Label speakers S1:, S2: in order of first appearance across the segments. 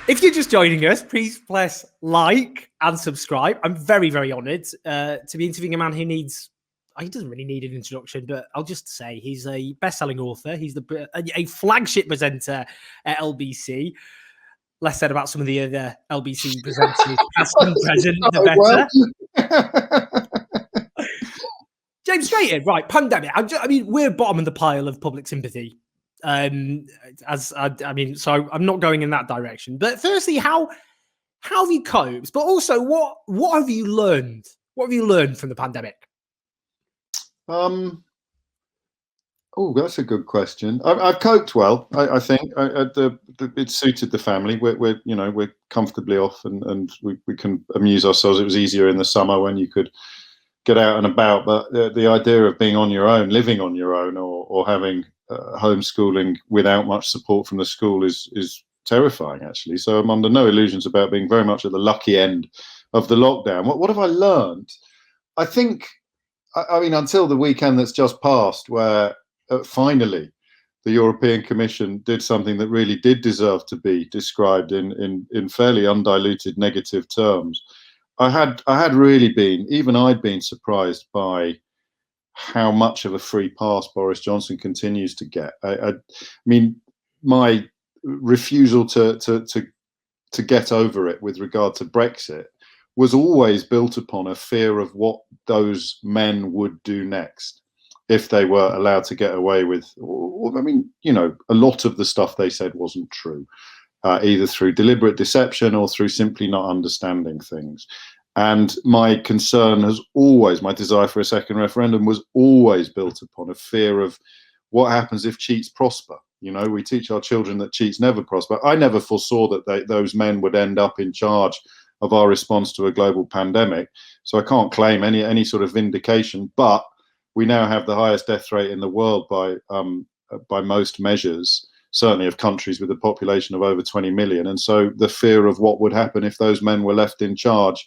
S1: If you're just joining us, please press like and subscribe. I'm very, very honoured to be interviewing a man who needs. He doesn't really need an introduction, but I'll just say he's a best-selling author. He's a flagship presenter at LBC. Less said about some of the other LBC presenters, past and present, the better. James, straight in, right? Pandemic. I mean, we're bottom of the pile of public sympathy. So I'm not going in that direction. But firstly, how have you coped? But also, what have you learned? What have you learned from the pandemic?
S2: Oh, that's a good question. I've coped well. I think it suited the family. We're comfortably off, and we can amuse ourselves. It was easier in the summer when you could get out and about. But the idea of being on your own, living on your own, or having homeschooling without much support from the school is terrifying, actually. So I'm under no illusions about being very much at the lucky end of the lockdown. What have I learned? I think, I mean, until the weekend that's just passed, where finally the European Commission did something that really did deserve to be described in fairly undiluted negative terms. I'd been surprised by how much of a free pass Boris Johnson continues to get. I mean, my refusal to get over it with regard to Brexit was always built upon a fear of what those men would do next if they were allowed to get away with. I mean, a lot of the stuff they said wasn't true, either through deliberate deception or through simply not understanding things. And my concern has always, my desire for a second referendum was always built upon a fear of what happens if cheats prosper. We teach our children that cheats never prosper. I never foresaw that those men would end up in charge of our response to a global pandemic. So I can't claim any sort of vindication, but we now have the highest death rate in the world by most measures, certainly of countries with a population of over 20 million. And so the fear of what would happen if those men were left in charge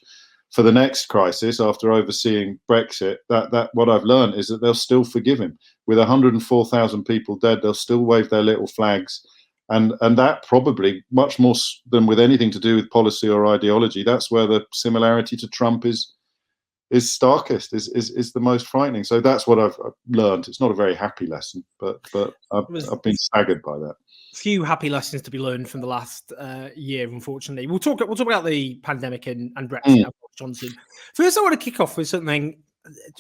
S2: for the next crisis after overseeing Brexit, that what I've learned is that they'll still forgive him. With 104,000 people dead, they'll still wave their little flags. And that probably, much more than with anything to do with policy or ideology, that's where the similarity to Trump is starkest, is the most frightening. So that's what I've learned. It's not a very happy lesson, but I've been staggered by that.
S1: Few happy lessons to be learned from the last year, unfortunately. We'll talk about the pandemic and Brexit. Boris Johnson. First, I want to kick off with something.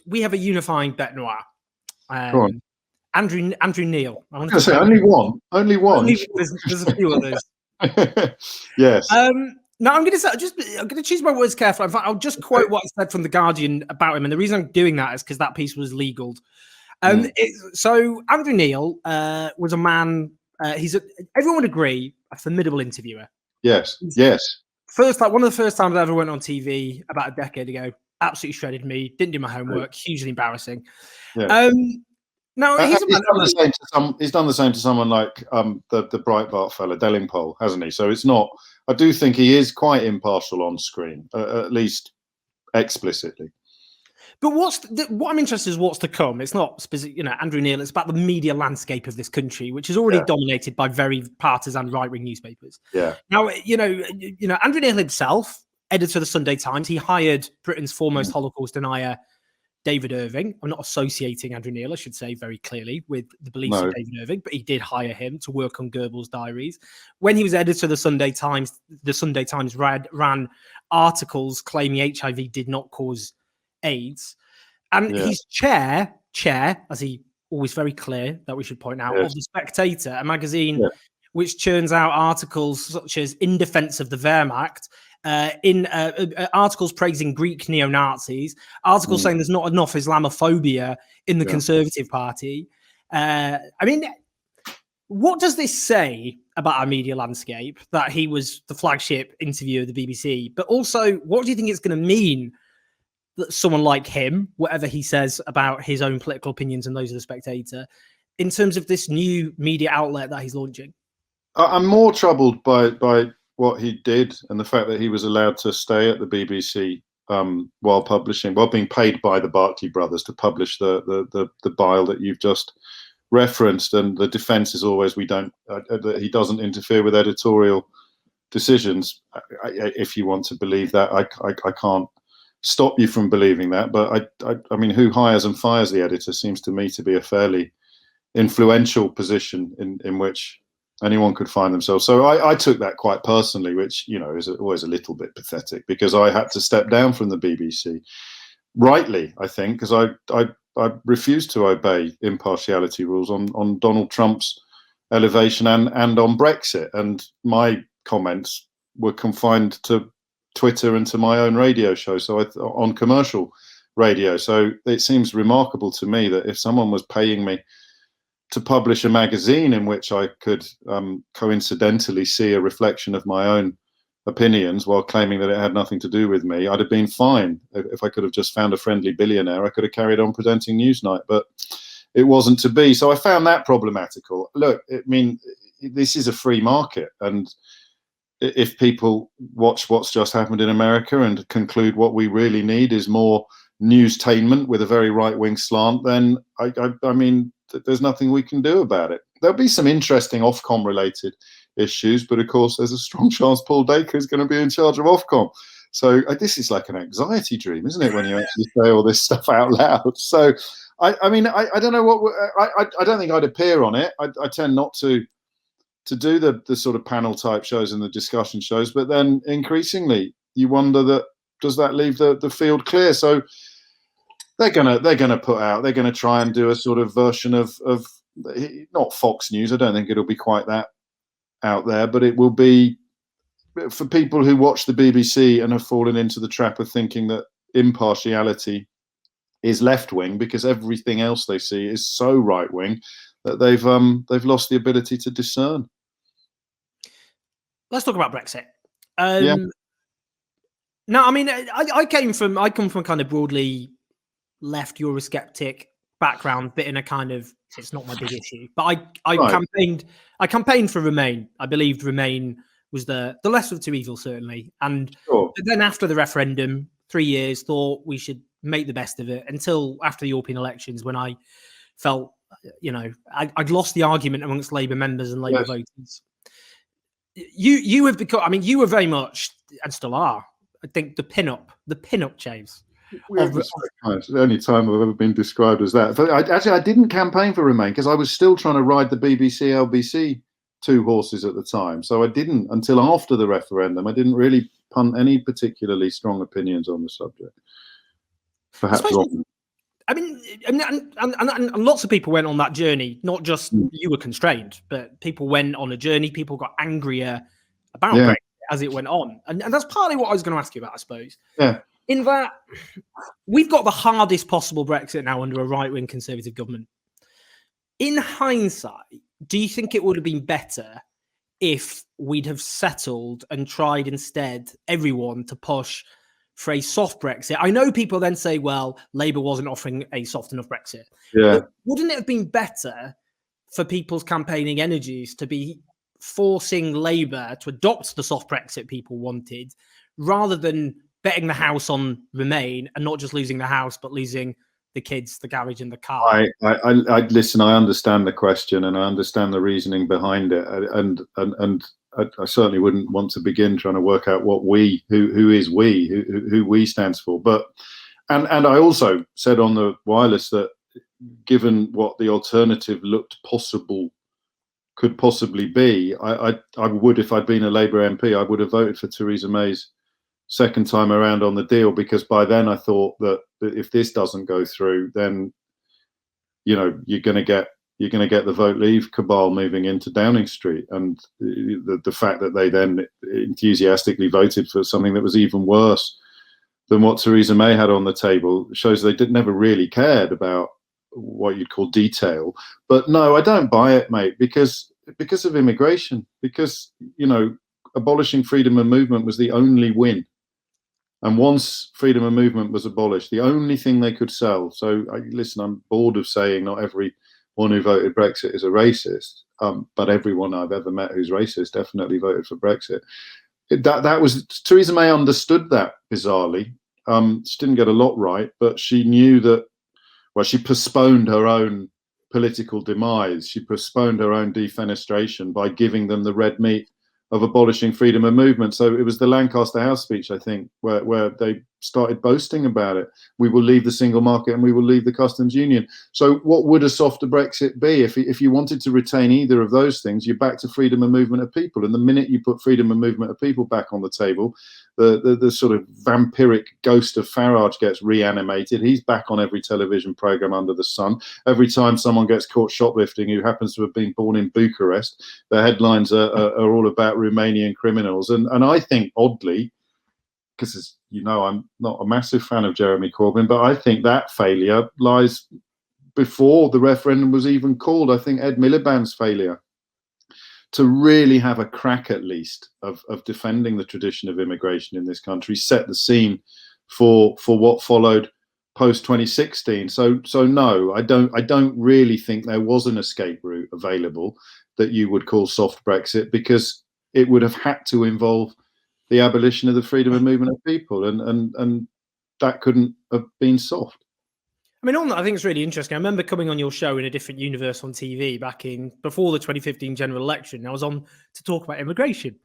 S1: We have a unifying bête noire. Andrew Neil. I want to
S2: say only one.
S1: There's a few others.
S2: Yes.
S1: Now I'm going to choose my words carefully. In fact, I'll just quote what I said from The Guardian about him, and the reason I'm doing that is because that piece was legal. So Andrew Neil was a man. Everyone would agree, a formidable interviewer.
S2: Yes.
S1: One of the first times I ever went on TV about a decade ago. Absolutely shredded me. Didn't do my homework. Hugely embarrassing.
S2: Yeah.
S1: No,
S2: he's done the same to someone like the Breitbart fella, Delingpole, hasn't he? So it's not. I do think he is quite impartial on screen, at least explicitly.
S1: But what I'm interested in is what's to come. It's not specific, Andrew Neil. It's about the media landscape of this country, which is already dominated by very partisan right-wing newspapers.
S2: Yeah.
S1: Now, Andrew Neil himself, editor of the Sunday Times, he hired Britain's foremost Holocaust denier, David Irving. I'm not associating Andrew Neil, I should say very clearly, with the beliefs of David Irving, but he did hire him to work on Goebbels' diaries. When he was editor of the Sunday Times ran articles claiming HIV did not cause AIDS. And he's chair, as he always very clear that we should point out, of The Spectator, a magazine which churns out articles such as In Defense of the Wehrmacht, articles praising Greek neo-Nazis, articles saying there's not enough Islamophobia in the Conservative Party. I mean, what does this say about our media landscape, that he was the flagship interviewer of the BBC? But also, what do you think it's going to mean that someone like him, whatever he says about his own political opinions and those of The Spectator, in terms of this new media outlet that he's launching?
S2: I'm more troubled by what he did and the fact that he was allowed to stay at the BBC while being paid by the Barclay brothers to publish the bile that you've just referenced. And the defence is always that he doesn't interfere with editorial decisions. If you want to believe that, I can't stop you from believing that. But I mean, who hires and fires the editor seems to me to be a fairly influential position in which anyone could find themselves. So I took that quite personally, which, you know, is always a little bit pathetic, because I had to step down from the BBC, rightly, I think, because I refused to obey impartiality rules on Donald Trump's elevation and on Brexit. And my comments were confined to Twitter and to my own radio show, so on commercial radio. So it seems remarkable to me that if someone was paying me to publish a magazine in which I could coincidentally see a reflection of my own opinions while claiming that it had nothing to do with me, I'd have been fine. If I could have just found a friendly billionaire, I could have carried on presenting Newsnight, but it wasn't to be. So I found that problematical. Look, I mean, this is a free market, and if people watch what's just happened in America and conclude what we really need is more newstainment with a very right-wing slant, then I mean, there's nothing we can do about it. There'll be some interesting Ofcom related issues, but of course there's a strong chance Paul Dacre is going to be in charge of Ofcom. So this is like an anxiety dream, isn't it, when you actually say all this stuff out loud? So I mean, I don't know what, I don't think I'd appear on it. I tend not to do the sort of panel type shows and the discussion shows, but then increasingly you wonder that, does that leave the field clear? So they're gonna put out, they're gonna try and do a sort of version of not Fox News. I don't think it'll be quite that out there, but it will be for people who watch the BBC and have fallen into the trap of thinking that impartiality is left wing because everything else they see is so right wing that they've lost the ability to discern.
S1: Let's talk about Brexit.
S2: Yeah.
S1: No, I mean, I come from a kind of broadly left Eurosceptic background, but in a kind of, it's not my big issue. But I campaigned for Remain. I believed Remain was the lesser of two evils, certainly. And
S2: Sure.
S1: But then after the referendum, 3 years, thought we should make the best of it until after the European elections, when I felt, you know, I'd lost the argument amongst Labour members and Labour voters. You have become, I mean, you were very much, and still are, I think, the pin-up, James.
S2: It's the only time I've ever been described as that. But I didn't campaign for Remain because I was still trying to ride the BBC LBC two horses at the time. So I didn't, until after the referendum, I didn't really punt any particularly strong opinions on the subject. Perhaps wrong.
S1: I mean, and lots of people went on that journey. Not just you were constrained, but people went on a journey. People got angrier about Brexit as it went on, and that's partly what I was going to ask you about, I suppose.
S2: Yeah.
S1: In that we've got the hardest possible Brexit now under a right-wing Conservative government. In hindsight, do you think it would have been better if we'd have settled and tried instead, everyone, to push for a soft Brexit? I know people then say, well, Labour wasn't offering a soft enough Brexit.
S2: Yeah.
S1: But wouldn't it have been better for people's campaigning energies to be forcing Labour to adopt the soft Brexit people wanted, rather than betting the house on Remain and not just losing the house, but losing the kids, the garage and the car?
S2: I listen, I understand the question and I understand the reasoning behind it. And I certainly wouldn't want to begin trying to work out what who is we, who we stands for. But and I also said on the wireless that given what the alternative could possibly be, I would, if I'd been a Labour MP, I would have voted for Theresa May's second time around on the deal, because by then I thought that if this doesn't go through, then, you know, you're going to get the vote leave cabal moving into Downing Street, and the fact that they then enthusiastically voted for something that was even worse than what Theresa May had on the table shows they never really cared about what you'd call detail. But no, I don't buy it, mate, because of immigration, because, you know, abolishing freedom of movement was the only win. And once freedom of movement was abolished, the only thing they could sell. So listen, I'm bored of saying not everyone who voted Brexit is a racist, but everyone I've ever met who's racist definitely voted for Brexit. That was, Theresa May understood that, bizarrely. She didn't get a lot right, but she knew that, well, she postponed her own political demise. She postponed her own defenestration by giving them the red meat of abolishing freedom of movement. So it was the Lancaster House speech, I think, where they started boasting about it. We will leave the single market and we will leave the customs union. So what would a softer Brexit be? If you wanted to retain either of those things, you're back to freedom of movement of people. And the minute you put freedom of movement of people back on the table, the sort of vampiric ghost of Farage gets reanimated. He's back on every television program under the sun. Every time someone gets caught shoplifting who happens to have been born in Bucharest, the headlines are all about Romanian criminals. And I think, oddly, because as you know, I'm not a massive fan of Jeremy Corbyn, but I think that failure lies before the referendum was even called. I think Ed Miliband's failure to really have a crack, at least, of defending the tradition of immigration in this country set the scene for what followed post 2016. So no, I don't really think there was an escape route available that you would call soft Brexit, because it would have had to involve the abolition of the freedom of movement of people, and that couldn't have been soft.
S1: I mean, I think it's really interesting. I remember coming on your show in a different universe on TV before the 2015 general election. I was on to talk about immigration.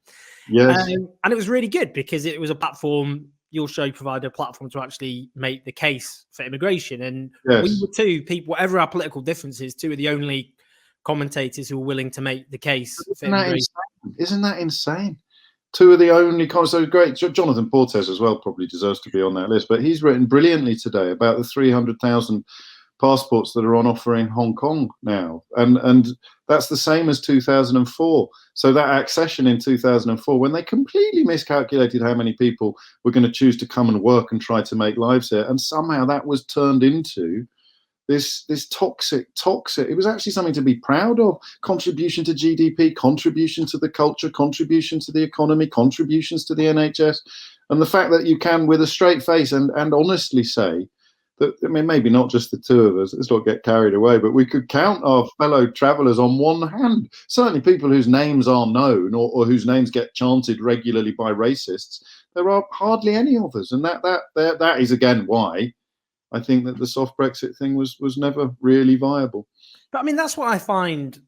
S2: Yes.
S1: And it was really good because it was a platform. Your show provided a platform to actually make the case for immigration. And
S2: yes.
S1: We were two people, whatever our political differences, two of the only commentators who were willing to make the case for immigration.
S2: Isn't that insane? Two of the only so great. Jonathan Portes as well probably deserves to be on that list, but he's written brilliantly today about the 300,000 passports that are on offer in Hong Kong now, and that's the same as 2004. So that accession in 2004, when they completely miscalculated how many people were going to choose to come and work and try to make lives here, and somehow that was turned into this toxic. It was actually something to be proud of. Contribution to GDP, contribution to the culture, contribution to the economy, contributions to the NHS, and the fact that you can, with a straight face and honestly say that, I mean, maybe not just the two of us, let's not get carried away, but we could count our fellow travellers on one hand. Certainly people whose names are known or whose names get chanted regularly by racists. There are hardly any of us, and that is again why I think that the soft Brexit thing was never really viable.
S1: But I mean, that's what I find,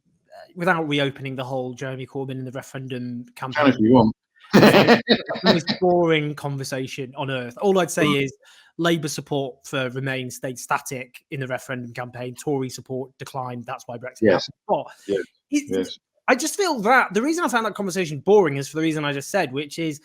S1: without reopening the whole Jeremy Corbyn and the referendum campaign.
S2: If you want.
S1: The most boring conversation on earth. All I'd say is Labour support for Remain stayed static in the referendum campaign. Tory support declined. That's why Brexit happened. But
S2: yes.
S1: I just feel that the reason I found that conversation boring is for the reason I just said, which is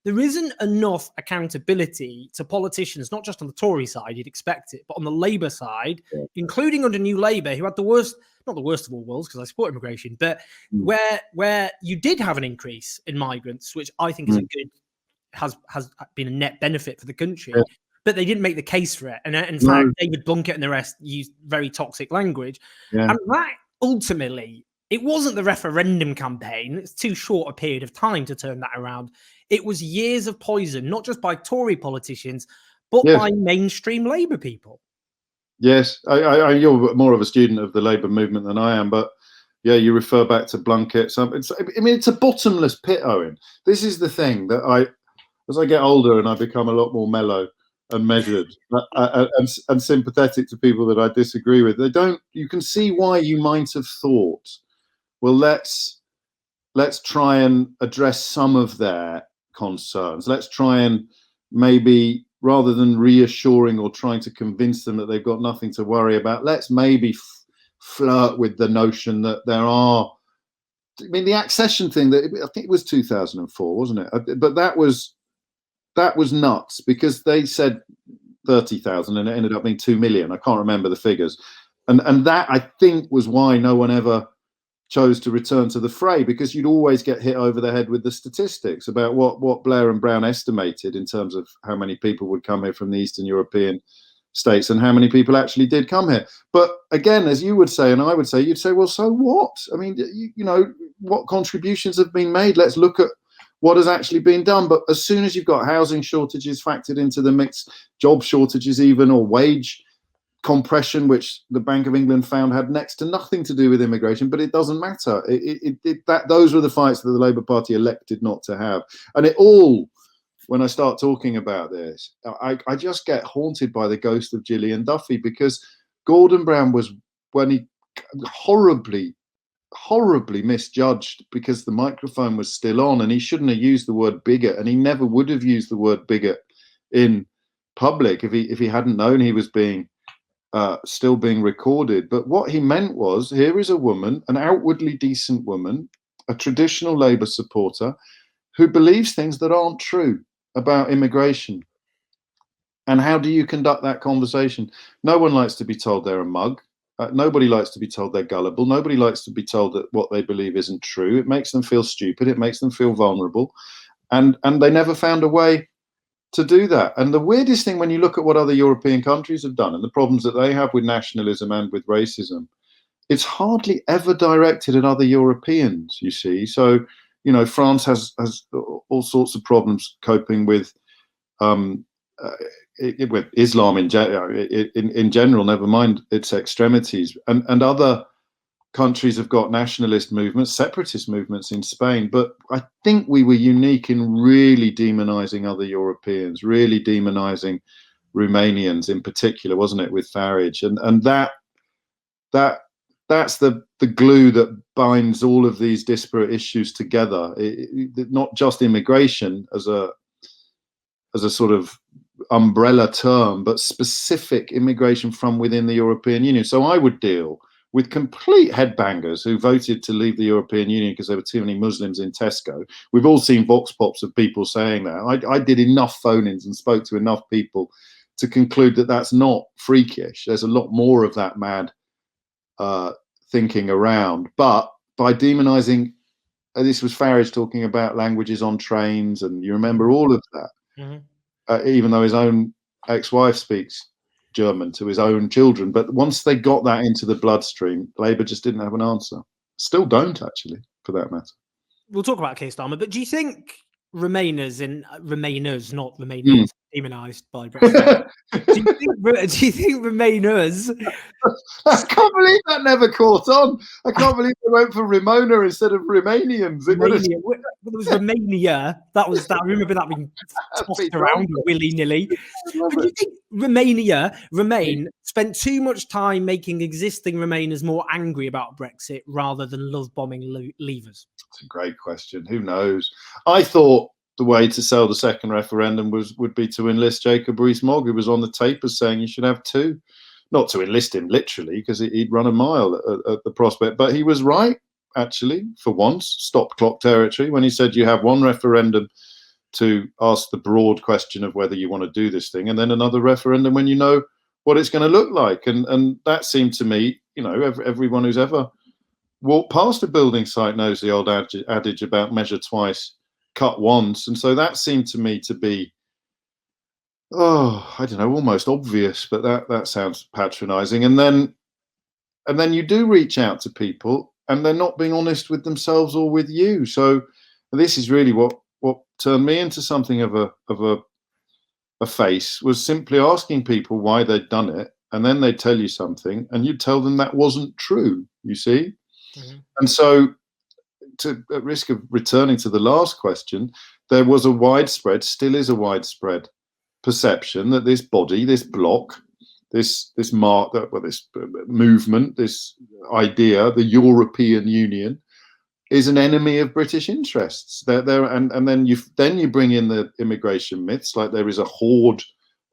S1: there isn't enough accountability to politicians, not just on the Tory side, you'd expect it, but on the Labour side, including under New Labour, who had the worst, not the worst of all worlds, because I support immigration, but where you did have an increase in migrants, which I think is has been a net benefit for the country, but they didn't make the case for it. And in fact, David Blunkett and the rest used very toxic language. And that ultimately, it wasn't the referendum campaign. It's too short a period of time to turn that around. It was years of poison, not just by Tory politicians, but by mainstream Labour people. Yes,
S2: you're more of a student of the Labour movement than I am, but yeah, you refer back to Blunkett. It's a bottomless pit, Owen. This is the thing that as I get older and I become a lot more mellow and measured and sympathetic to people that I disagree with. You can see why you might have thought, well, let's try and address some of their concerns. Let's try and maybe, rather than reassuring or trying to convince them that they've got nothing to worry about, let's maybe flirt with the notion that there are. I mean, the accession thing, I think it was 2004, wasn't it? But that was nuts, because they said 30,000 and it ended up being 2 million. I can't remember the figures. And that, I think, was why no one ever chose to return to the fray, because you'd always get hit over the head with the statistics about what Blair and Brown estimated in terms of how many people would come here from the Eastern European states and how many people actually did come here. But again, as you would say, and I would say, you'd say, well, so what? I mean, you know, what contributions have been made? Let's look at what has actually been done. But as soon as you've got housing shortages factored into the mix, job shortages even, or wage compression, which the Bank of England found had next to nothing to do with immigration, but it doesn't matter. Those were the fights that the Labour Party elected not to have. And it all, when I start talking about this, I just get haunted by the ghost of Gillian Duffy, because Gordon Brown was, when he horribly horribly misjudged because the microphone was still on, and he shouldn't have used the word bigot, and he never would have used the word bigot in public if he hadn't known he was being still being recorded. But what he meant was, here is a woman, an outwardly decent woman, a traditional Labour supporter, who believes things that aren't true about immigration. And how do you conduct that conversation? No one likes to be told they're a mug. Nobody likes to be told they're gullible. Nobody likes to be told that what they believe isn't true. It makes them feel stupid. It makes them feel vulnerable. And they never found a way to do that. And the weirdest thing, when you look at what other European countries have done and the problems that they have with nationalism and with racism, it's hardly ever directed at other Europeans, you see. So, you know, France has all sorts of problems coping with with Islam in general, never mind its extremities. And other countries have got nationalist movements, separatist movements in Spain. But I think we were unique in really demonizing other Europeans, really demonizing Romanians in particular, wasn't it, with Farage? And that's the glue that binds all of these disparate issues together. Not just immigration as a sort of umbrella term, but specific immigration from within the European Union. So I would deal with complete headbangers who voted to leave the European Union because there were too many Muslims in Tesco. We've all seen vox pops of people saying that. I did enough phone-ins and spoke to enough people to conclude that that's not freakish. There's a lot more of that mad thinking around. But by demonizing, this was Farage talking about languages on trains, and you remember all of that. Mm-hmm. Even though his own ex-wife speaks German to his own children. But once they got that into the bloodstream, Labour just didn't have an answer. Still don't, actually, for that matter.
S1: We'll talk about Keir Starmer, but do you think Remainers, not Romanians, demonised by Brexit? do you think Remainers?
S2: I can't believe that never caught on. I can't believe they went for Ramona instead of Romanians.
S1: Romania. It was Romania. That was that. I remember that being tossed around willy-nilly. But do you think Remain spent too much time making existing Remainers more angry about Brexit rather than love-bombing leavers?
S2: That's a great question. Who knows? I thought the way to sell the second referendum would be to enlist Jacob Rees-Mogg, who was on the tape as saying you should have two. Not to enlist him literally, because he'd run a mile at the prospect, but he was right, actually, for once, stop clock territory, when he said you have one referendum to ask the broad question of whether you want to do this thing, and then another referendum when you know what it's going to look like. And that seemed to me, you know, everyone who's ever walked past a building site knows the old adage about measure twice, cut once. And so that seemed to me to be, I don't know, almost obvious, but that sounds patronizing. And then you do reach out to people and they're not being honest with themselves or with you. So this is really what turned me into something of a face, was simply asking people why they'd done it. And then they'd tell you something and you'd tell them that wasn't true, you see? Mm-hmm. And so, at risk of returning to the last question, there was a widespread, still is a widespread perception that this body, this bloc, this movement, this idea, the European Union, is an enemy of British interests. And then you bring in the immigration myths, like there is a horde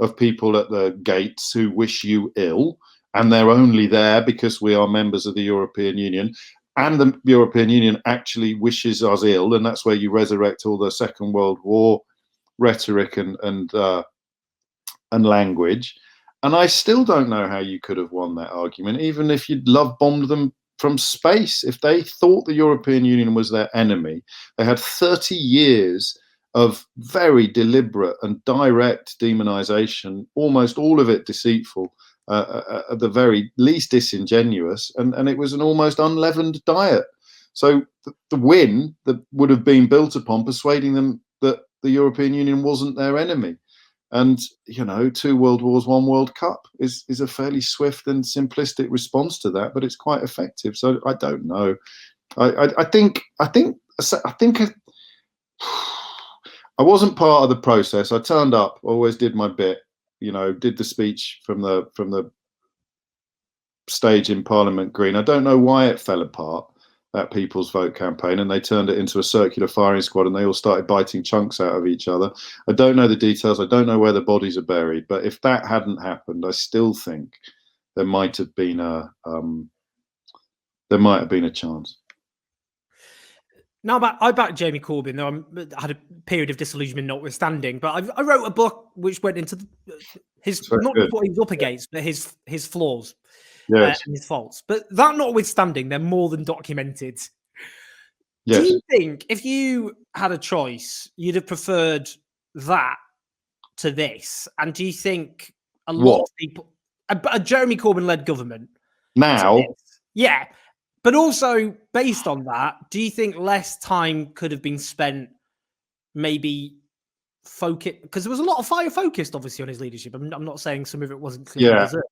S2: of people at the gates who wish you ill, and they're only there because we are members of the European Union. And the European Union actually wishes us ill, and that's where you resurrect all the Second World War rhetoric and language. And I still don't know how you could have won that argument, even if you'd love bombed them from space. If they thought the European Union was their enemy, they had 30 years of very deliberate and direct demonization, almost all of it deceitful, at the very least disingenuous, and it was an almost unleavened diet. So the win that would have been built upon persuading them that the European Union wasn't their enemy. And, you know, 2 World Wars, 1 World Cup is a fairly swift and simplistic response to that, but it's quite effective. So I don't know. I think I wasn't part of the process. I turned up, always did my bit, you know, did the speech from the stage in Parliament Green. I don't know why it fell apart. that People's Vote campaign, and they turned it into a circular firing squad, and they all started biting chunks out of each other. I don't know the details. I don't know where the bodies are buried. But if that hadn't happened, I still think there might have been a chance.
S1: Now, I backed Jeremy Corbyn, though I had a period of disillusionment notwithstanding. But I wrote a book which went into his not what he was up against, but his flaws.
S2: Yes.
S1: And his faults. But that notwithstanding, they're more than documented.
S2: Yes.
S1: Do you think if you had a choice, you'd have preferred that to this? And do you think a lot of people, a Jeremy Corbyn-led government
S2: now?
S1: Yeah. But also, based on that, do you think less time could have been spent maybe focus? Because there was a lot of fire focused, obviously, on his leadership. I'm not saying some of it wasn't clearly deserved.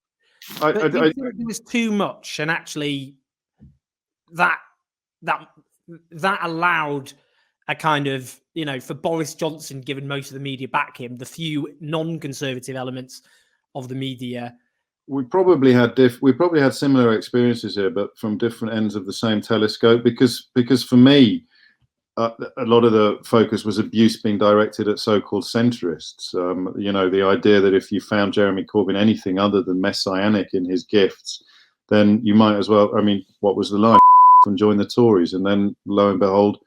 S1: But do you think it was too much, and actually that allowed a kind of, for Boris Johnson, given most of the media back him, the few non-conservative elements of the media.
S2: We probably had similar experiences here, but from different ends of the same telescope. Because for me, a lot of the focus was abuse being directed at so-called centrists. The idea that if you found Jeremy Corbyn anything other than messianic in his gifts, then you might as well. I mean, what was the line? And join the Tories, and then lo and behold,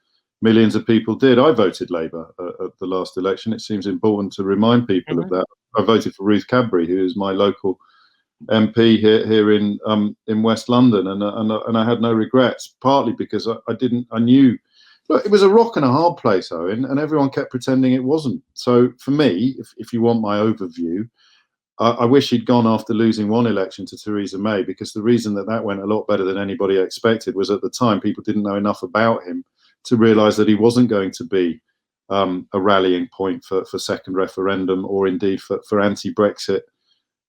S2: millions of people did. I voted Labour at the last election. It seems important to remind people of that. I voted for Ruth Cadbury, who is my local MP here in West London, and I had no regrets. Partly because I knew. Look, it was a rock and a hard place, Owen, and everyone kept pretending it wasn't. So for me, if you want my overview, I wish he'd gone after losing one election to Theresa May, because the reason that went a lot better than anybody expected was at the time people didn't know enough about him to realise that he wasn't going to be a rallying point for second referendum, or indeed for anti-Brexit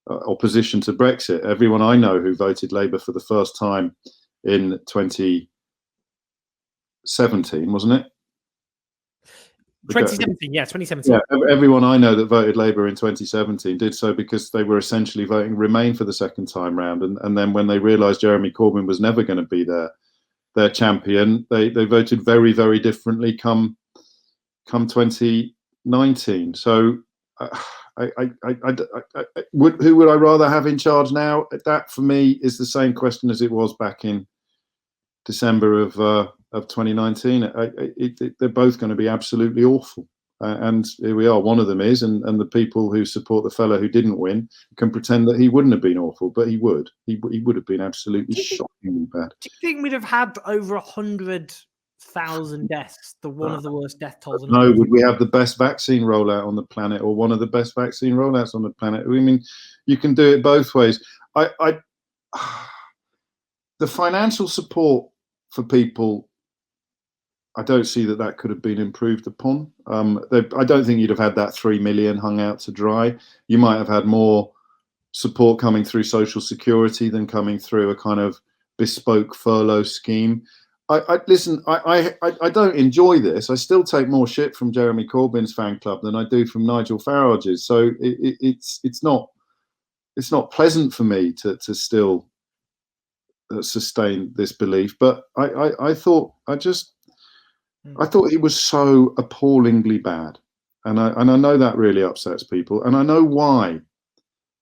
S2: opposition to Brexit. Everyone I know who voted Labour for the first time in 2017, wasn't it?
S1: 2017, yeah, 2017.
S2: Yeah, everyone I know that voted Labour in 2017 did so because they were essentially voting Remain for the second time round, and then when they realised Jeremy Corbyn was never going to be their champion, they voted very, very differently come 2019. So, who would I rather have in charge now? That for me is the same question as it was back in December of 2019. They're both going to be absolutely awful, and here we are. One of them is, and the people who support the fellow who didn't win can pretend that he wouldn't have been awful, but he would. He would have been absolutely shockingly bad.
S1: Do you think we'd have had over 100,000 deaths? One of the worst death tolls.
S2: No, would we have the best vaccine rollout on the planet, or one of the best vaccine rollouts on the planet? I mean, you can do it both ways. The financial support for people, I don't see that could have been improved upon. I don't think you'd have had that 3 million hung out to dry. You might have had more support coming through social security than coming through a kind of bespoke furlough scheme. Listen, I don't enjoy this. I still take more shit from Jeremy Corbyn's fan club than I do from Nigel Farage's. So it's not pleasant for me to still sustain this belief. But I thought he was so appallingly bad, and I know that really upsets people, and I know why.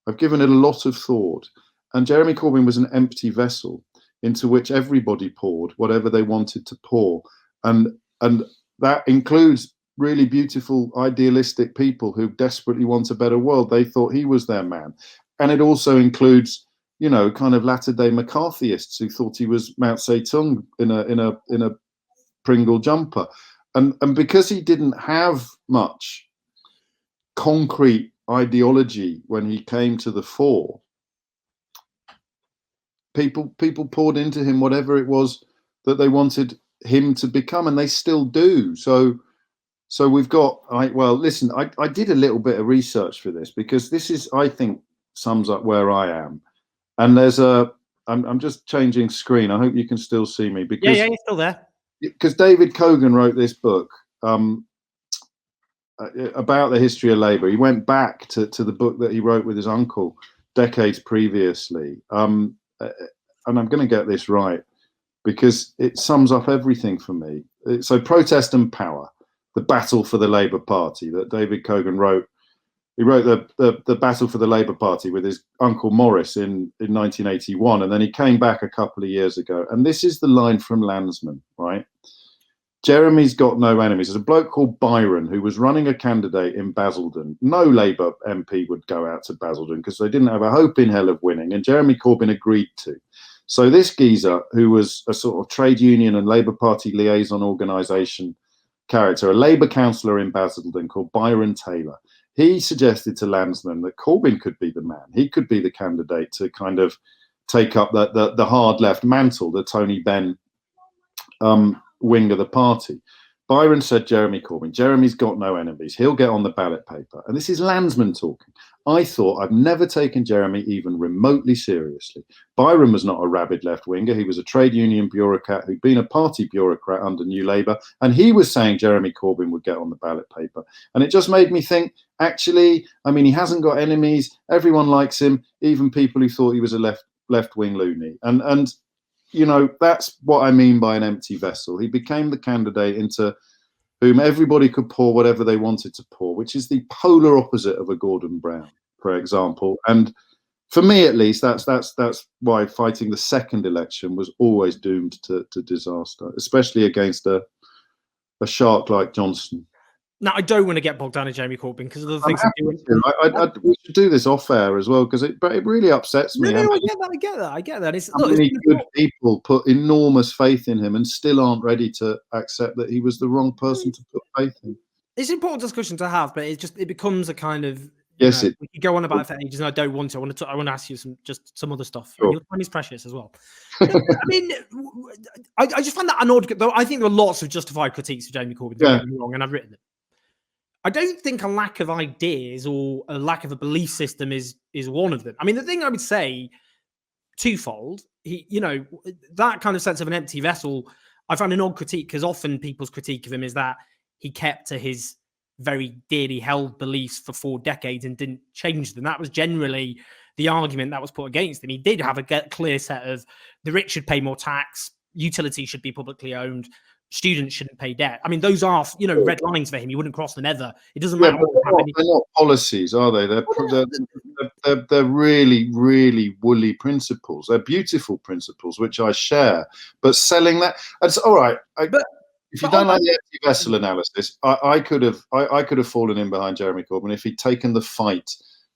S2: I've given it a lot of thought, and Jeremy Corbyn was an empty vessel into which everybody poured whatever they wanted to pour, and that includes really beautiful, idealistic people who desperately want a better world. They thought he was their man, and it also includes, kind of latter-day McCarthyists who thought he was Mao Zedong in a Pringle jumper, and because he didn't have much concrete ideology when he came to the fore, people poured into him whatever it was that they wanted him to become, and they still do. So we've got. Listen, I did a little bit of research for this, because this is, I think, sums up where I am. And there's I'm just changing screen. I hope you can still see me, because
S1: yeah, you're still there.
S2: Because David Cogan wrote this book about the history of Labour. He went back to the book that he wrote with his uncle decades previously. And I'm going to get this right. because it sums up everything for me. So Protest and Power, the battle for the Labour Party that David Cogan wrote. He wrote the battle for the Labour Party with his uncle Morris in 1981, and then he came back a couple of years ago. And this is the line from Landsman, right? Jeremy's got no enemies. There's a bloke called Byron who was running a candidate in Basildon. No Labour MP would go out to Basildon because they didn't have a hope in hell of winning, and Jeremy Corbyn agreed to. So this geezer, who was a sort of trade union and Labour Party liaison organisation character, a Labour councillor in Basildon called Byron Taylor, he suggested to Landsman that Corbyn could be the man. He could be the candidate to kind of take up the hard left mantle, the Tony Benn wing of the party. Byron said Jeremy Corbyn. Jeremy's got no enemies. He'll get on the ballot paper. And this is Landsman talking. I thought I've never taken Jeremy even remotely seriously. Byron was not a rabid left-winger. He was a trade union bureaucrat who'd been a party bureaucrat under New Labour. And he was saying Jeremy Corbyn would get on the ballot paper. And it just made me think, actually, I mean, he hasn't got enemies. Everyone likes him, even people who thought he was a left-wing loony. And you know, that's what I mean by an empty vessel. He became the candidate into whom everybody could pour whatever they wanted to pour, which is the polar opposite of a Gordon Brown, for example. And for me, at least, that's why fighting the second election was always doomed to disaster, especially against a shark like Johnson.
S1: Now, I don't want to get bogged down in Jeremy Corbyn because of the things
S2: we should do this off air as well, because it really upsets me.
S1: No, I get that. It's,
S2: how many good people put enormous faith in him and still aren't ready to accept that he was the wrong person to put faith in.
S1: It's an important discussion to have, but it becomes a kind of
S2: yes.
S1: We could go on about it for ages, and I don't want to. I want to ask you some other stuff.
S2: Sure.
S1: Your time is precious as well. I mean, I just find that an odd. Though I think there are lots of justified critiques of Jeremy Corbyn. Don't get me wrong, and I've written them. I don't think a lack of ideas or a lack of a belief system is one of them. I mean, the thing I would say, twofold. That kind of sense of an empty vessel, I find an odd critique, because often people's critique of him is that he kept to his very dearly held beliefs for 4 decades and didn't change them. That was generally the argument that was put against him. He did have a clear set of the rich should pay more tax, utilities should be publicly owned, students shouldn't pay debt. I mean, those are, red lines for him. He wouldn't cross them ever. It doesn't matter.
S2: They're not policies, are they? They're really, really woolly principles. They're beautiful principles, which I share. But selling that, it's all right. If you don't like the empty vessel analysis, I could have fallen in behind Jeremy Corbyn if he'd taken the fight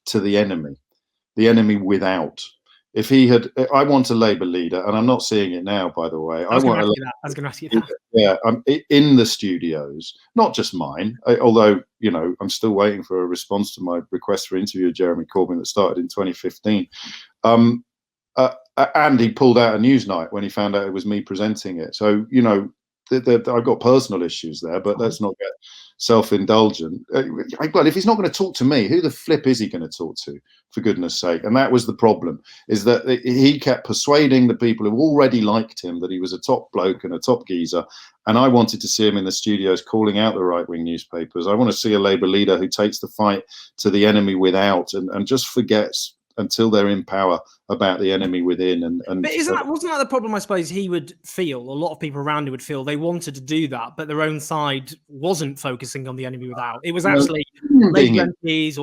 S2: to the enemy without. If he had, I want a Labour leader, and I'm not seeing it now, by the way. I was going
S1: to ask you that.
S2: Yeah, I'm in the studios, not just mine, although, I'm still waiting for a response to my request for interview of Jeremy Corbyn that started in 2015. And he pulled out a Newsnight when he found out it was me presenting it. So, I've got personal issues there, but let's not get self-indulgent. Well, if he's not going to talk to me, who the flip is he going to talk to, for goodness sake? And that was the problem, is that he kept persuading the people who already liked him that he was a top bloke and a top geezer. And I wanted to see him in the studios calling out the right-wing newspapers. I want to see a Labour leader who takes the fight to the enemy without and just forgets until they're in power about the enemy within. But
S1: wasn't that the problem? I suppose he would feel, a lot of people around him would feel, they wanted to do that, but their own side wasn't focusing on the enemy without. It was actually Labour MPs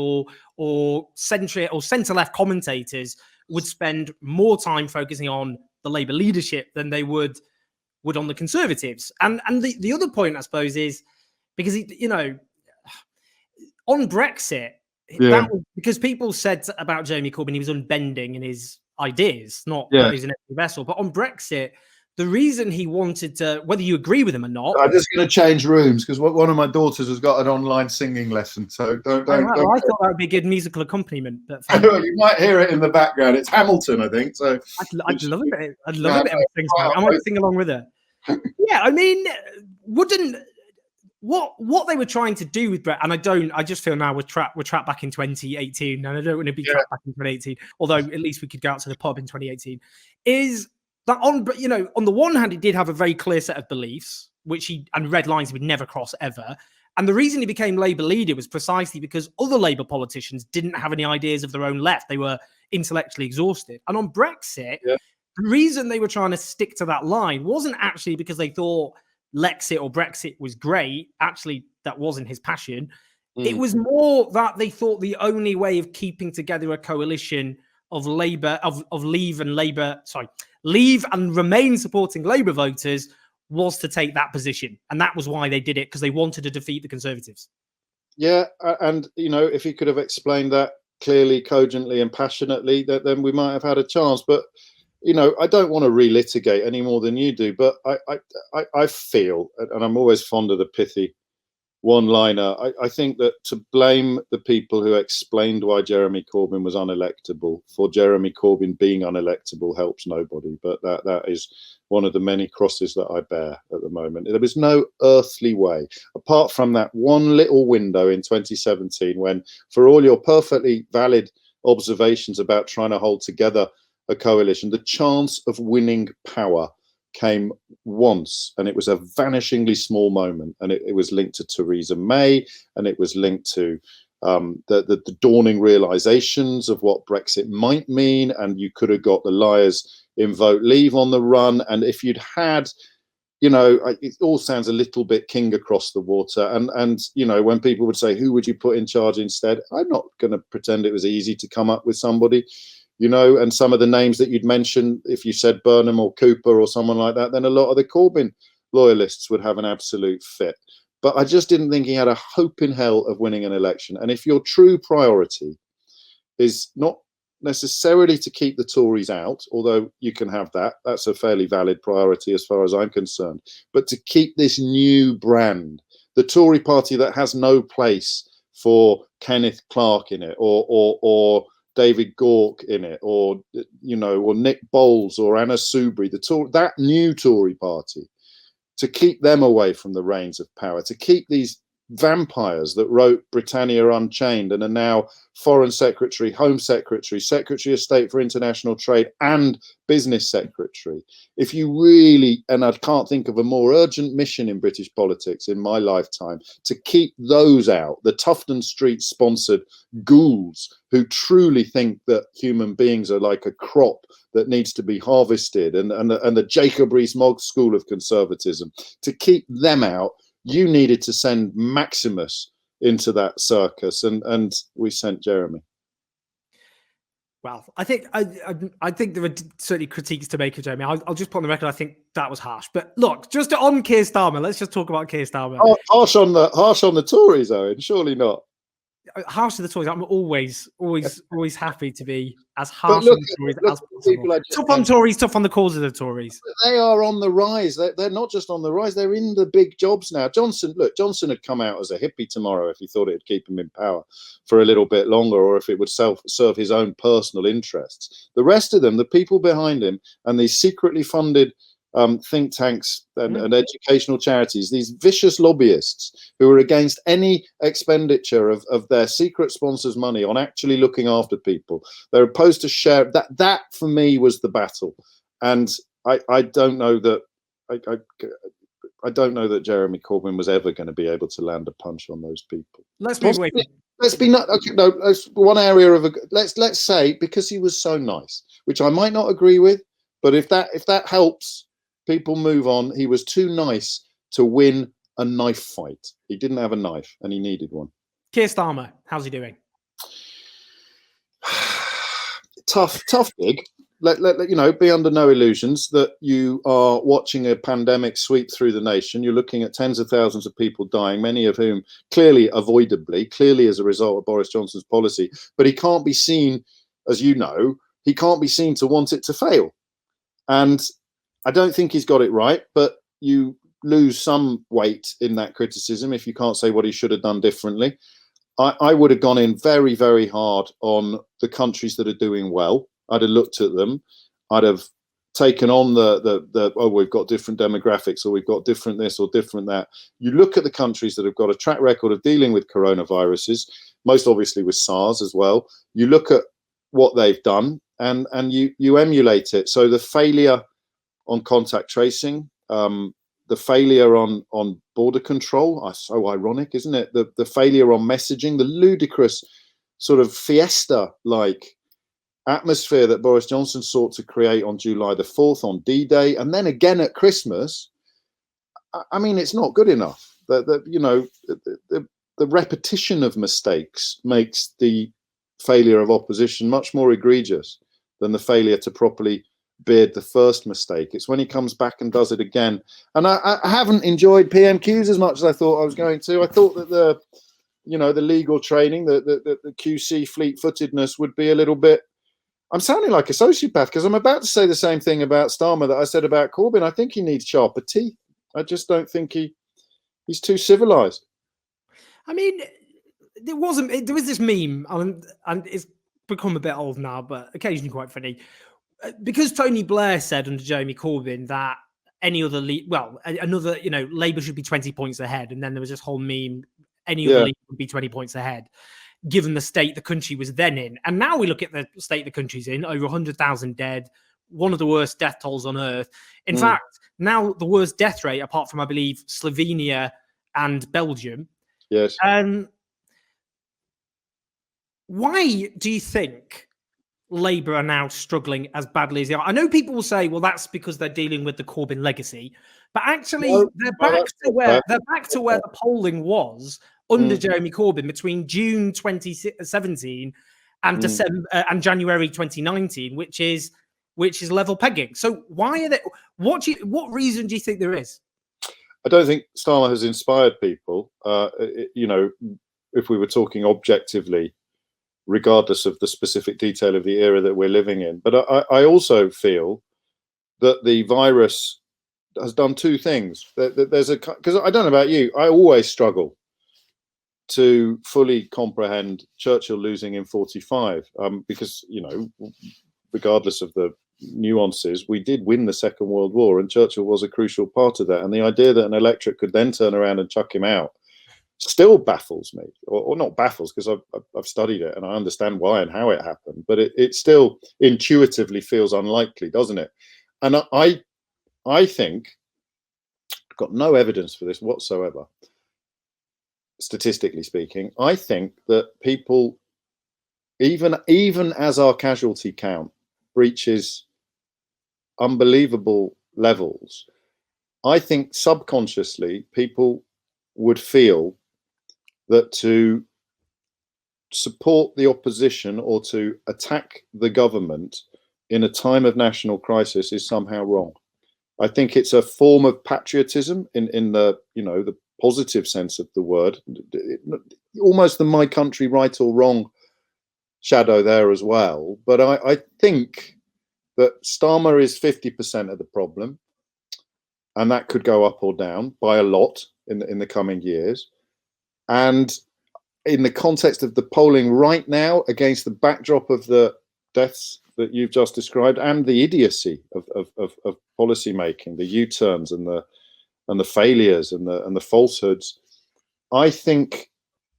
S1: or centre-left commentators would spend more time focusing on the Labour leadership than they would on the Conservatives. And the other point, I suppose, is because on Brexit. That was because people said about Jeremy Corbyn he was unbending in his ideas, not that he's an empty vessel. But on Brexit, the reason he wanted to, whether you agree with him or not,
S2: I'm just going to change rooms because one of my daughters has got an online singing lesson. So don't.
S1: I thought that would be a good musical accompaniment. But
S2: you might hear it in the background. It's Hamilton, I think. So
S1: I'd love it. I might sing along with it. Yeah, I mean, wouldn't. What they were trying to do with Brett, and I just feel now we're trapped back in 2018, and I don't want to be trapped back in 2018, although at least we could go out to the pub in 2018, is that on the one hand, he did have a very clear set of beliefs, and red lines he would never cross ever. And the reason he became Labour leader was precisely because other Labour politicians didn't have any ideas of their own left. They were intellectually exhausted. And on Brexit, The reason they were trying to stick to that line wasn't actually because they thought Lexit or Brexit was great. Actually, that wasn't his passion. It was more that they thought the only way of keeping together a coalition of Labour, of Leave and Labour, Leave and Remain supporting Labour voters was to take that position. And that was why they did it, because they wanted to defeat the Conservatives.
S2: Yeah, and, if he could have explained that clearly, cogently and passionately, then we might have had a chance. But, I don't want to relitigate any more than you do, but I feel, and I'm always fond of the pithy one-liner, I think that to blame the people who explained why Jeremy Corbyn was unelectable for Jeremy Corbyn being unelectable helps nobody. But that is one of the many crosses that I bear at the moment. There was no earthly way, apart from that one little window in 2017, when, for all your perfectly valid observations about trying to hold together a coalition, the chance of winning power came once, and it was a vanishingly small moment, and it was linked to Theresa May, and it was linked to the dawning realizations of what Brexit might mean, and you could have got the liars in Vote Leave on the run. And if you'd had, it all sounds a little bit king across the water, and when people would say, who would you put in charge instead, I'm not going to pretend it was easy to come up with somebody. And some of the names that you'd mentioned, if you said Burnham or Cooper or someone like that, then a lot of the Corbyn loyalists would have an absolute fit. But I just didn't think he had a hope in hell of winning an election. And if your true priority is not necessarily to keep the Tories out, although you can have that, that's a fairly valid priority as far as I'm concerned, but to keep this new brand, the Tory party that has no place for Kenneth Clarke in it, or David Gauke in it, or or Nick Bowles or Anna Soubry, that new Tory party, to keep them away from the reins of power, to keep these vampires that wrote Britannia Unchained and are now Foreign Secretary, Home Secretary, Secretary of State for International Trade, and Business Secretary. If you really, and I can't think of a more urgent mission in British politics in my lifetime, to keep those out, the Tufton Street sponsored ghouls who truly think that human beings are like a crop that needs to be harvested, and the Jacob Rees-Mogg school of conservatism, to keep them out, you needed to send Maximus into that circus, and we sent Jeremy.
S1: Well, I think there are certainly critiques to make of Jeremy. I'll just put on the record, I think that was harsh. But look, just on Keir Starmer, let's just talk about Keir Starmer.
S2: Harsh on the Tories, Owen. Surely not.
S1: Harsh to the Tories. I'm always happy to be as harsh on the Tories as possible. Tough on Tories, tough on the cause of the Tories.
S2: They are on the rise. They're not just on the rise. They're in the big jobs now. Johnson had come out as a hippie tomorrow if he thought it'd keep him in power for a little bit longer, or if it would serve his own personal interests. The rest of them, the people behind him, and these secretly funded think tanks and educational charities, these vicious lobbyists who are against any expenditure of their secret sponsors' money on actually looking after people. They're opposed to share that for me was the battle. And I don't know that I don't know that Jeremy Corbyn was ever going to be able to land a punch on those people.
S1: Let's move away.
S2: Let's be not okay. No, that's one area of let's say, because he was so nice, which I might not agree with, but if that helps people move on, he was too nice to win a knife fight. He didn't have a knife, and he needed one.
S1: Keir Starmer, how's he doing?
S2: Tough gig. Let be under no illusions that you are watching a pandemic sweep through the nation. You're looking at tens of thousands of people dying, many of whom clearly as a result of Boris Johnson's policy. But he can't be seen, as you know, to want it to fail. And I don't think he's got it right, but you lose some weight in that criticism if you can't say what he should have done differently. I would have gone in very, very hard on the countries that are doing well. I'd have looked at them. I'd have taken on the we've got different demographics, or we've got different this or different that. You look at the countries that have got a track record of dealing with coronaviruses, most obviously with SARS as well. You look at what they've done, and you emulate it. So the failure on contact tracing, the failure on border control, so ironic, isn't it? The failure on messaging, the ludicrous sort of fiesta-like atmosphere that Boris Johnson sought to create on July the 4th, on D-Day, and then again at Christmas, I mean, it's not good enough. The repetition of mistakes makes the failure of opposition much more egregious than the failure to properly beard the first mistake. It's when he comes back and does it again. And I haven't enjoyed PMQs as much as I thought I was going to. I thought that the legal training, the QC fleet-footedness would be a little bit. I'm sounding like a sociopath because I'm about to say the same thing about Starmer that I said about Corbyn. I think he needs sharper teeth. I just don't think he's too civilized.
S1: I mean, there was this meme, and it's become a bit old now, but occasionally quite funny. Because Tony Blair said under Jeremy Corbyn that Labour should be 20 points ahead, and then there was this whole meme, any other leader would be 20 points ahead, given the state the country was then in. And now we look at the state the country's in, over 100,000 dead, one of the worst death tolls on earth. In fact, now the worst death rate, apart from, I believe, Slovenia and Belgium.
S2: Yes.
S1: Why do you think Labour are now struggling as badly as they are? I know people will say, well, that's because they're dealing with the Corbyn legacy, but actually they're back to where the polling was under Jeremy Corbyn between June 2017 and December and January 2019, which is level pegging. So why are they? What reason do you think there is?
S2: I don't think Starmer has inspired people. If we were talking objectively, regardless of the specific detail of the era that we're living in. But I also feel that the virus has done two things. Because I don't know about you, I always struggle to fully comprehend Churchill losing in 45, because, regardless of the nuances, we did win the Second World War, and Churchill was a crucial part of that. And the idea that an electorate could then turn around and chuck him out still baffles me, or not baffles, because I've studied it and I understand why and how it happened, but it still intuitively feels unlikely, doesn't it? And I think, I've got no evidence for this whatsoever, statistically speaking, I think that people, even as our casualty count reaches unbelievable levels, I think subconsciously people would feel that to support the opposition or to attack the government in a time of national crisis is somehow wrong. I think it's a form of patriotism in the the positive sense of the word, almost the my country right or wrong shadow there as well. But I think that Starmer is 50% of the problem, and that could go up or down by a lot in the coming years. And in the context of the polling right now, against the backdrop of the deaths that you've just described and the idiocy of policy making, the U-turns and the failures and the falsehoods, I think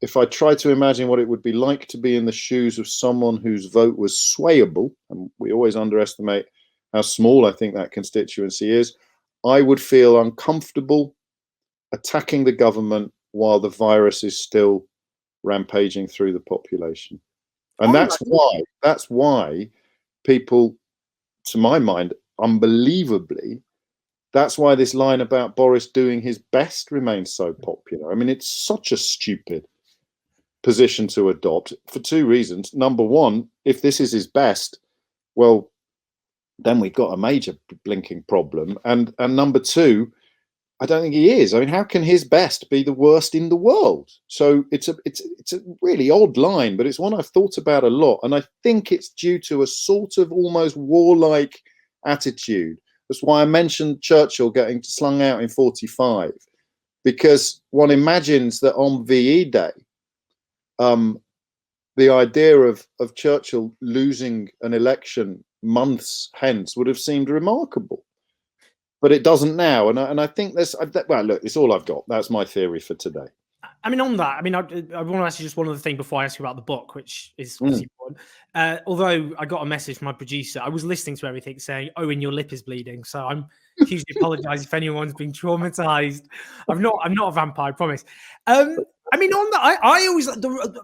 S2: if I try to imagine what it would be like to be in the shoes of someone whose vote was swayable, and we always underestimate how small I think that constituency is, I would feel uncomfortable attacking the government while the virus is still rampaging through the population. And that's why people, to my mind, unbelievably, that's why this line about Boris doing his best remains so popular. I mean, it's such a stupid position to adopt for two reasons. Number one, if this is his best, well, then we've got a major blinking problem. And number two, I don't think he is. I mean, how can his best be the worst in the world? So it's a really odd line, but it's one I've thought about a lot. And I think it's due to a sort of almost warlike attitude. That's why I mentioned Churchill getting slung out in 45, because one imagines that on VE Day, the idea of Churchill losing an election months hence would have seemed remarkable. But it doesn't now, and I think well, look, it's all I've got. That's my theory for today.
S1: I mean, on that, I want to ask you just one other thing before I ask you about the book, which is obviously important. Although I got a message from my producer, I was listening to everything saying, "Owen, your lip is bleeding." So I'm hugely apologise if anyone's been traumatised. I'm not a vampire, I promise. I mean, on that, I always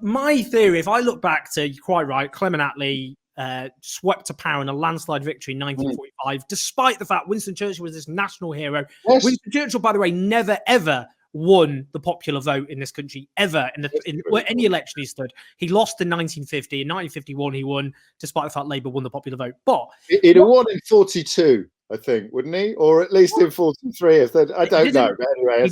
S1: my theory. If I look back to, you're quite right, Clement Attlee, swept to power in a landslide victory in 1945, despite the fact Winston Churchill was this national hero.
S2: Yes.
S1: Winston Churchill, by the way, never, ever won the popular vote in this country, ever, in any election he stood. He lost in 1950. In 1951, he won, despite the fact Labour won the popular vote. But
S2: he'd have won in 42, I think, wouldn't he? Or at least in 43. I don't know. But anyway,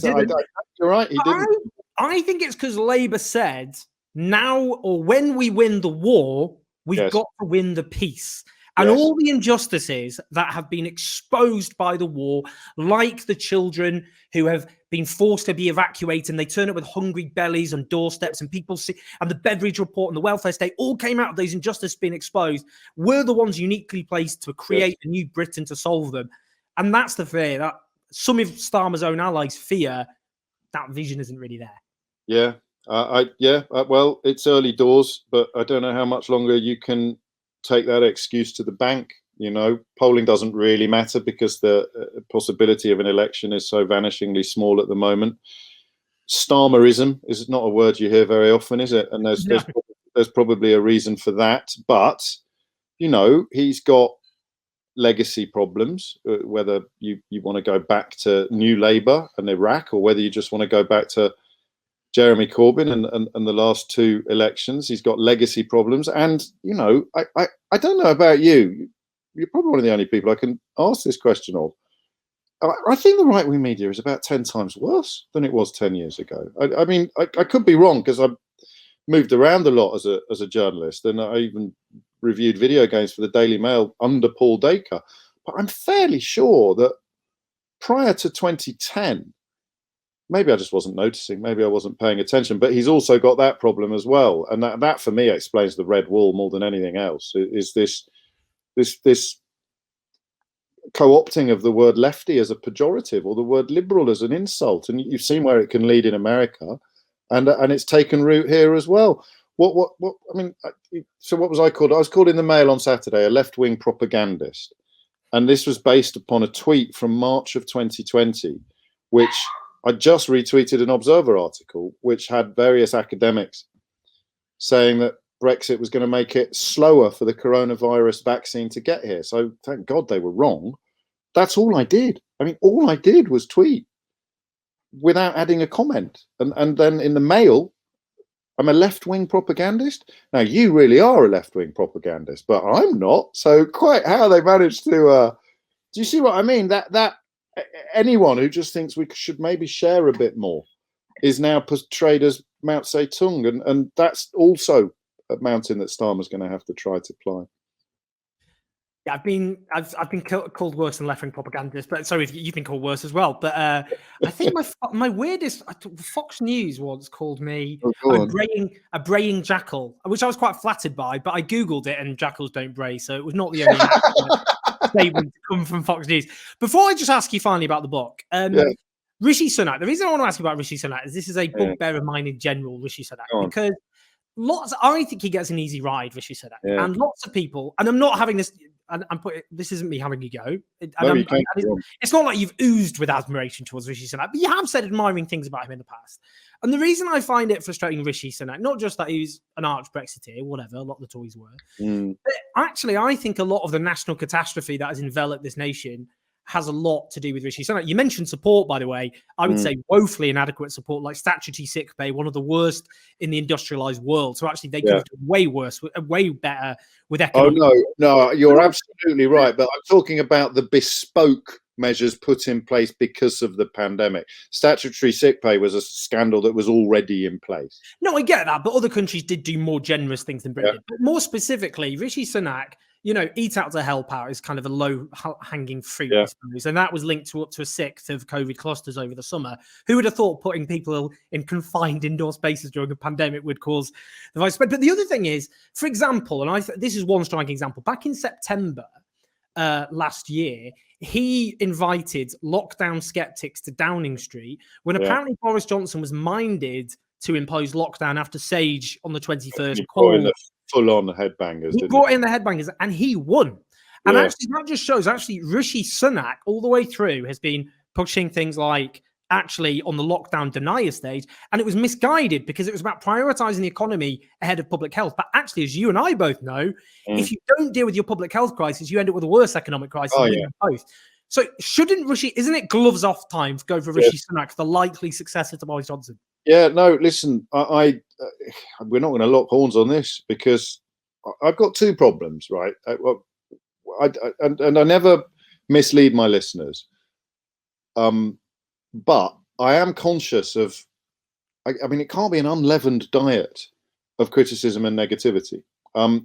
S2: you're right, he didn't.
S1: I think it's because Labour said, now or when we win the war, we've got to win the peace. And all the injustices that have been exposed by the war, like the children who have been forced to be evacuated, and they turn up with hungry bellies on doorsteps, and people see, and the Beveridge Report and the welfare state all came out of those injustices being exposed. We're the ones uniquely placed to create a new Britain to solve them. And that's the fear that some of Starmer's own allies fear that vision isn't really there.
S2: Yeah. Well, it's early doors, but I don't know how much longer you can take that excuse to the bank. You know, polling doesn't really matter because the possibility of an election is so vanishingly small at the moment. Starmerism is not a word you hear very often, is it? And there's probably a reason for that. But, you know, he's got legacy problems, whether you want to go back to New Labour and Iraq, or whether you just want to go back to Jeremy Corbyn and the last two elections. He's got legacy problems. And, you know, I don't know about you. You're probably one of the only people I can ask this question of. I think the right-wing media is about 10 times worse than it was 10 years ago. I mean, I could be wrong because I've moved around a lot as a journalist, and I even reviewed video games for the Daily Mail under Paul Dacre. But I'm fairly sure that prior to 2010, maybe I just wasn't noticing, maybe I wasn't paying attention, but he's also got that problem as well. And that for me explains the red wall more than anything else, is this co-opting of the word lefty as a pejorative, or the word liberal as an insult. And you've seen where it can lead in America, and it's taken root here as well. What I mean, so what was I called? I was called in the Mail on Saturday a left-wing propagandist. And this was based upon a tweet from March of 2020, which I just retweeted an Observer article, which had various academics saying that Brexit was going to make it slower for the coronavirus vaccine to get here. So thank God they were wrong. That's all I did. I mean, all I did was tweet without adding a comment. And then in the Mail, I'm a left-wing propagandist. Now, you really are a left-wing propagandist, but I'm not. So quite how they managed to... do you see what I mean? That anyone who just thinks we should maybe share a bit more is now portrayed as Mao Zedong, and that's also a mountain that Starmer's going to have to try to climb.
S1: Yeah, I've been called worse than left-wing propagandist, but sorry if you've been called worse as well. But I think my weirdest, Fox News once called me a braying jackal, which I was quite flattered by. But I googled it, and jackals don't bray, so it was not the only statement to come from Fox News. Before I just ask you finally about the book, Rishi Sunak. The reason I want to ask you about Rishi Sunak is this is a bugbear of mine in general, Rishi Sunak, because I think he gets an easy ride, Rishi Sunak, and lots of people. And I'm not having this. And this isn't me having a go. It's not like you've oozed with admiration towards Rishi Sunak, but you have said admiring things about him in the past. And the reason I find it frustrating, Rishi Sunak, not just that he's an arch Brexiteer, whatever, a lot of the Tories were, but actually, I think a lot of the national catastrophe that has enveloped this nation has a lot to do with Rishi Sunak. You mentioned support, by the way. I would say woefully inadequate support, like statutory sick pay, one of the worst in the industrialized world. So actually, they could have done way worse, way better with economic.
S2: Oh, no, you're absolutely right. But I'm talking about the bespoke measures put in place because of the pandemic. Statutory sick pay was a scandal that was already in place.
S1: No, I get that. But other countries did do more generous things than Britain did. But more specifically, Rishi Sunak, you know, eat out to help out is kind of a low-hanging fruit, I suppose. And that was linked to up to a sixth of COVID clusters over the summer. Who would have thought putting people in confined indoor spaces during a pandemic would cause the virus spread? But the other thing is, for example, and this is one striking example, back in September last year, he invited lockdown skeptics to Downing Street when apparently Boris Johnson was minded to impose lockdown after Sage on the 21st.
S2: Full-on headbangers.
S1: He brought in the headbangers, and he won. And actually, that just shows, Rishi Sunak, all the way through, has been pushing things like actually on the lockdown denier stage, and it was misguided because it was about prioritizing the economy ahead of public health. But actually, as you and I both know, if you don't deal with your public health crisis, you end up with a worse economic crisis with them both. So shouldn't Rishi, isn't it gloves off time to go for Rishi Sunak, the likely successor to Boris Johnson?
S2: Yeah, no, listen, we're not going to lock horns on this because I've got two problems, right? And I never mislead my listeners. But I am conscious of, I mean, it can't be an unleavened diet of criticism and negativity.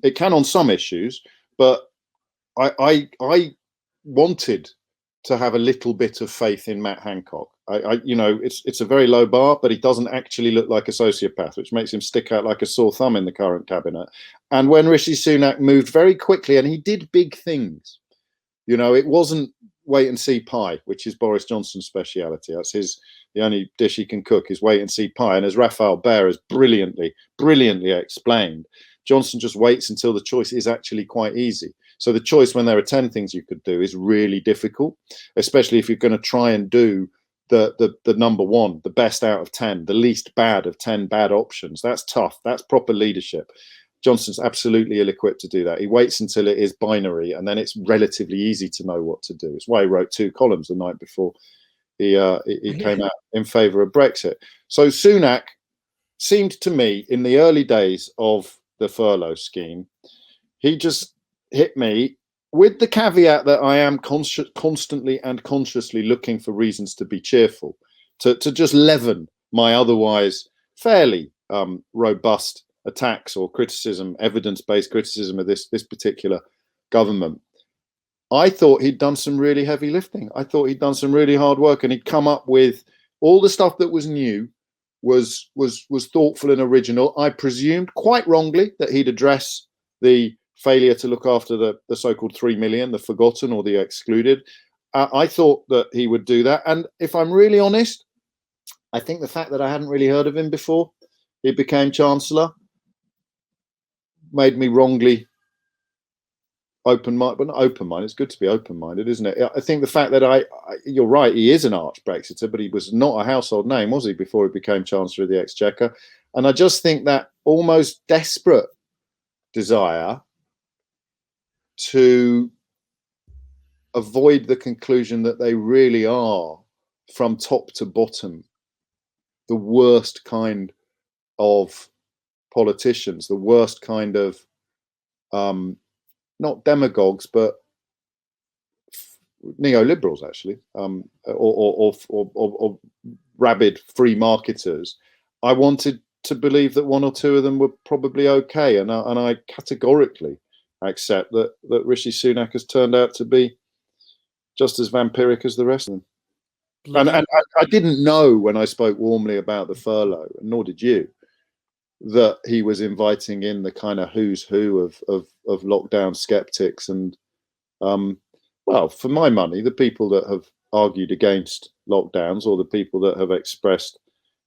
S2: It can on some issues, but I wanted to have a little bit of faith in Matt Hancock. You know, it's a very low bar, but he doesn't actually look like a sociopath, which makes him stick out like a sore thumb in the current cabinet. And when Rishi Sunak moved very quickly, and he did big things, you know, it wasn't wait and see pie, which is Boris Johnson's speciality. That's the only dish he can cook is wait and see pie. And as Raphael Bear has brilliantly explained, Johnson just waits until the choice is actually quite easy. So the choice when there are 10 things you could do is really difficult, especially if you're going to try and do the number one, the best out of 10, the least bad of 10 bad options. That's tough. That's proper leadership. Johnson's absolutely ill-equipped to do that. He waits until it is binary, and then it's relatively easy to know what to do. It's why he wrote 2 columns the night before he came out in favour of Brexit. So Sunak seemed to me in the early days of the furlough scheme, he just hit me with the caveat that I am constantly and consciously looking for reasons to be cheerful, to just leaven my otherwise fairly robust attacks or criticism, evidence-based criticism of this particular government. I thought he'd done some really heavy lifting. I thought he'd done some really hard work, and he'd come up with all the stuff that was new, was thoughtful and original. I presumed quite wrongly that he'd address the failure to look after the so-called 3 million, the forgotten or the excluded. I thought that he would do that. And if I'm really honest, I think the fact that I hadn't really heard of him before he became Chancellor made me wrongly open-minded. But not open-minded, it's good to be open-minded, isn't it? I think the fact that you're right, he is an arch-Brexiter, but he was not a household name, was he, before he became Chancellor of the Exchequer? And I just think that almost desperate desire to avoid the conclusion that they really are, from top to bottom, the worst kind of politicians, the worst kind of not demagogues, but neoliberals, actually, or rabid free marketers. I wanted to believe that 1 or 2 of them were probably okay, and I categorically accept that Rishi Sunak has turned out to be just as vampiric as the rest of them. And I didn't know when I spoke warmly about the furlough, nor did you, that he was inviting in the kind of who's who of lockdown skeptics. And well, for my money, the people that have argued against lockdowns, or the people that have expressed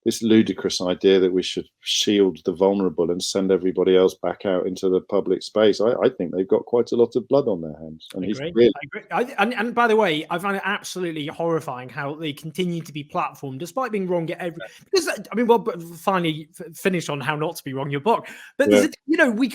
S2: this ludicrous idea that we should shield the vulnerable and send everybody else back out into the public space, I think they've got quite a lot of blood on their hands. And
S1: I agree. And by the way, I find it absolutely horrifying how they continue to be platformed despite being wrong at every. Because I mean, well, finally finish on how not to be wrong. Your book, but you know, we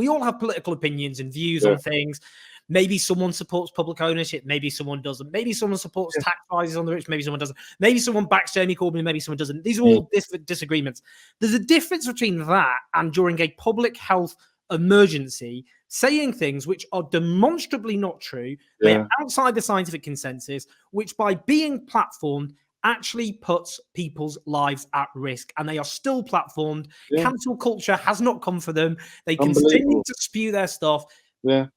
S1: all have political opinions and views on things. Maybe someone supports public ownership, maybe someone doesn't. Maybe someone supports tax rises on the rich, maybe someone doesn't. Maybe someone backs Jeremy Corbyn, maybe someone doesn't. These are all disagreements. There's a difference between that and during a public health emergency, saying things which are demonstrably not true, they are outside the scientific consensus, which by being platformed actually puts people's lives at risk, and they are still platformed. Cancel culture has not come for them. They continue to spew their stuff.
S2: Are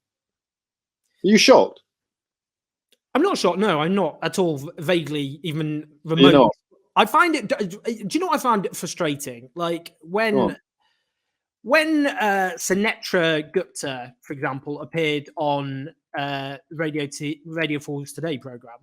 S2: you shocked?
S1: I'm not shocked. No, I'm not at all. Vaguely, even remotely. I find it. Do you know what I find it frustrating? Like when Sunetra Gupta, for example, appeared on Radio 4's Today program.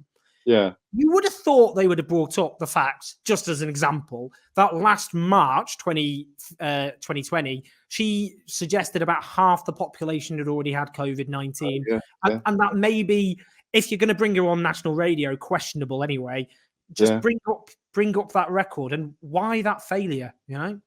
S2: Yeah,
S1: you would have thought they would have brought up the fact, just as an example, that last March 2020, she suggested about half the population had already had COVID-19. And that maybe, if you're going to bring her on national radio, questionable anyway, just bring up that record and why that failure, you know?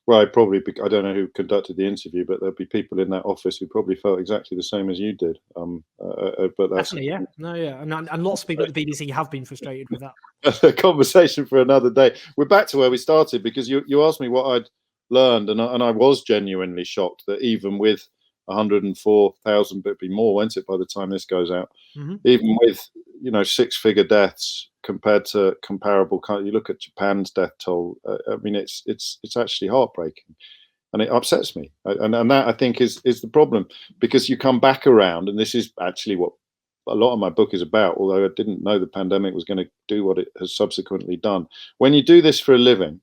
S2: Well, I don't know who conducted the interview, but there'll be people in that office who probably felt exactly the same as you did. But that's
S1: definitely, yeah. No, yeah. And lots of people at the BBC have been frustrated with that.
S2: That's a conversation for another day. We're back to where we started, because you asked me what I'd learned, and I was genuinely shocked that even with 104,000, but it'd be more, won't it, by the time this goes out?
S1: Mm-hmm.
S2: Even with, you know, 6-figure deaths compared to comparable countries, you look at Japan's death toll. I mean, it's actually heartbreaking, and it upsets me. And that, I think, is the problem, because you come back around, and this is actually what a lot of my book is about, although I didn't know the pandemic was going to do what it has subsequently done. When you do this for a living,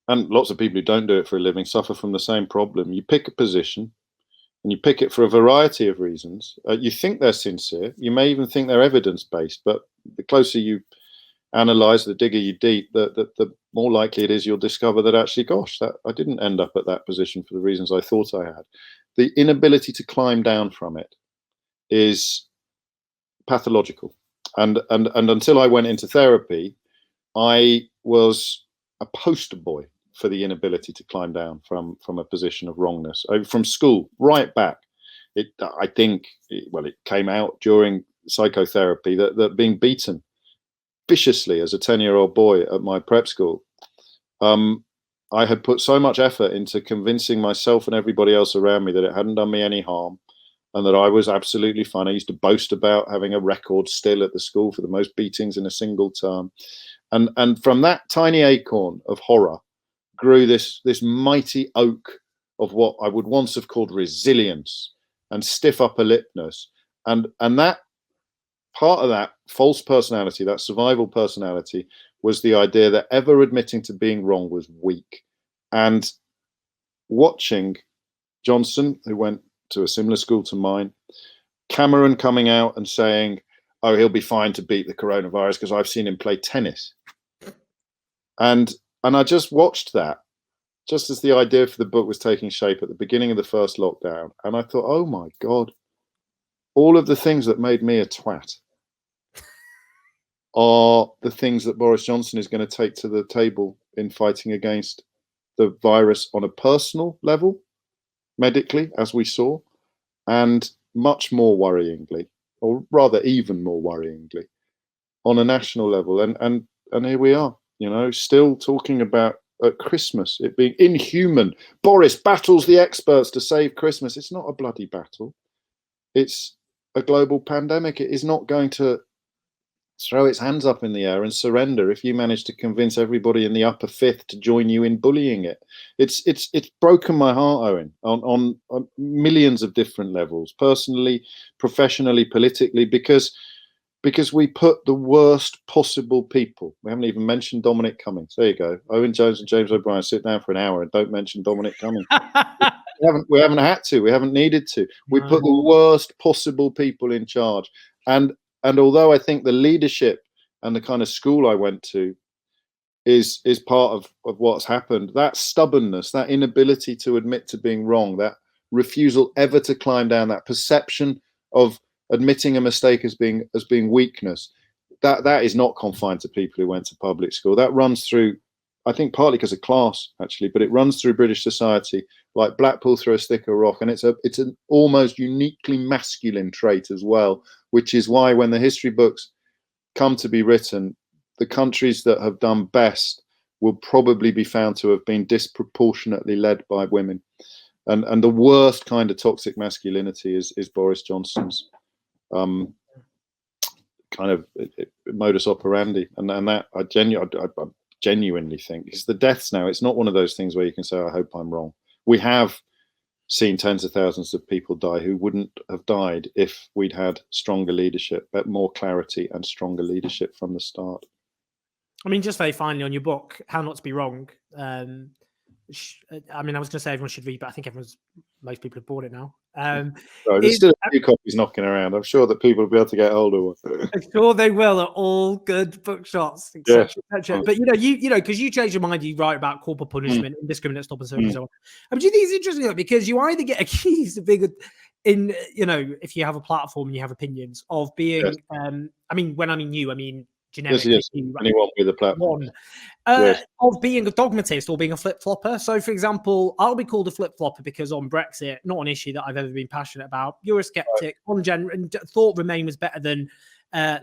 S2: and lots of people who don't do it for a living suffer from the same problem, you pick a position, and you pick it for a variety of reasons. You think they're sincere. You may even think they're evidence-based, but the closer you analyze, the digger you deep, the more likely it is you'll discover that actually, gosh, that I didn't end up at that position for the reasons I thought I had. The inability to climb down from it is pathological. And until I went into therapy, I was a poster boy for the inability to climb down from a position of wrongness, from school right back. It came out during psychotherapy that being beaten viciously as a 10-year-old boy at my prep school, I had put so much effort into convincing myself and everybody else around me that it hadn't done me any harm, and that I was absolutely fine. I used to boast about having a record still at the school for the most beatings in a single term. And from that tiny acorn of horror grew this mighty oak of what I would once have called resilience and stiff upper lipness. And that part of that false personality, that survival personality, was the idea that ever admitting to being wrong was weak. And watching Johnson, who went to a similar school to mine, Cameron coming out and saying, oh, he'll be fine to beat the coronavirus because I've seen him play tennis. And I just watched that just as the idea for the book was taking shape at the beginning of the first lockdown. And I thought, oh my God, all of the things that made me a twat are the things that Boris Johnson is going to take to the table in fighting against the virus on a personal level, medically, as we saw, and much more worryingly, or rather even more worryingly, on a national level. And here we are, you know, still talking about at Christmas it being inhuman. Boris battles the experts to save Christmas. It's not a bloody battle. It's a global pandemic. It is not going to throw its hands up in the air and surrender if you manage to convince everybody in the upper fifth to join you in bullying it. It's broken my heart, Owen, on millions of different levels, personally, professionally, politically, because we put the worst possible people. We haven't even mentioned Dominic Cummings. There you go. Owen Jones and James O'Brien sit down for an hour and don't mention Dominic Cummings. We haven't had to. We haven't needed to. We put the worst possible people in charge. And although I think the leadership and the kind of school I went to is part of what's happened, that stubbornness, that inability to admit to being wrong, that refusal ever to climb down, that perception of admitting a mistake as being weakness, that is not confined to people who went to public school. That runs through, I think, partly because of class, actually, but it runs through British society, like Blackpool through a stick of rock. And it's an almost uniquely masculine trait as well, which is why when the history books come to be written, the countries that have done best will probably be found to have been disproportionately led by women. And the worst kind of toxic masculinity is Boris Johnson's kind of modus operandi. And that I genuinely think it's the deaths now. It's not one of those things where you can say, I hope I'm wrong. We have seen tens of thousands of people die who wouldn't have died if we'd had stronger leadership, but more clarity and stronger leadership from the start.
S1: I mean, just very finally on your book, How Not to Be Wrong. I mean, I was going to say everyone should read, but I think most people have bought it now.
S2: There's still a few copies knocking around. I'm sure that people will be able to get hold of one.
S1: I'm sure they will at all good bookshops, etc. But you know, because you change your mind, you write about corporal punishment, indiscriminate stop and search, and so on. I mean, do you think it's interesting because you either get accused of being if you have a platform and you have opinions, of being, I mean, when I mean you, I mean generic.
S2: Yes. Anyone with a platform.
S1: Yes. Of being a dogmatist or being a flip-flopper. So, for example, I'll be called a flip-flopper because on Brexit, not an issue that I've ever been passionate about. Eurosceptic, on general, and thought Remain was better than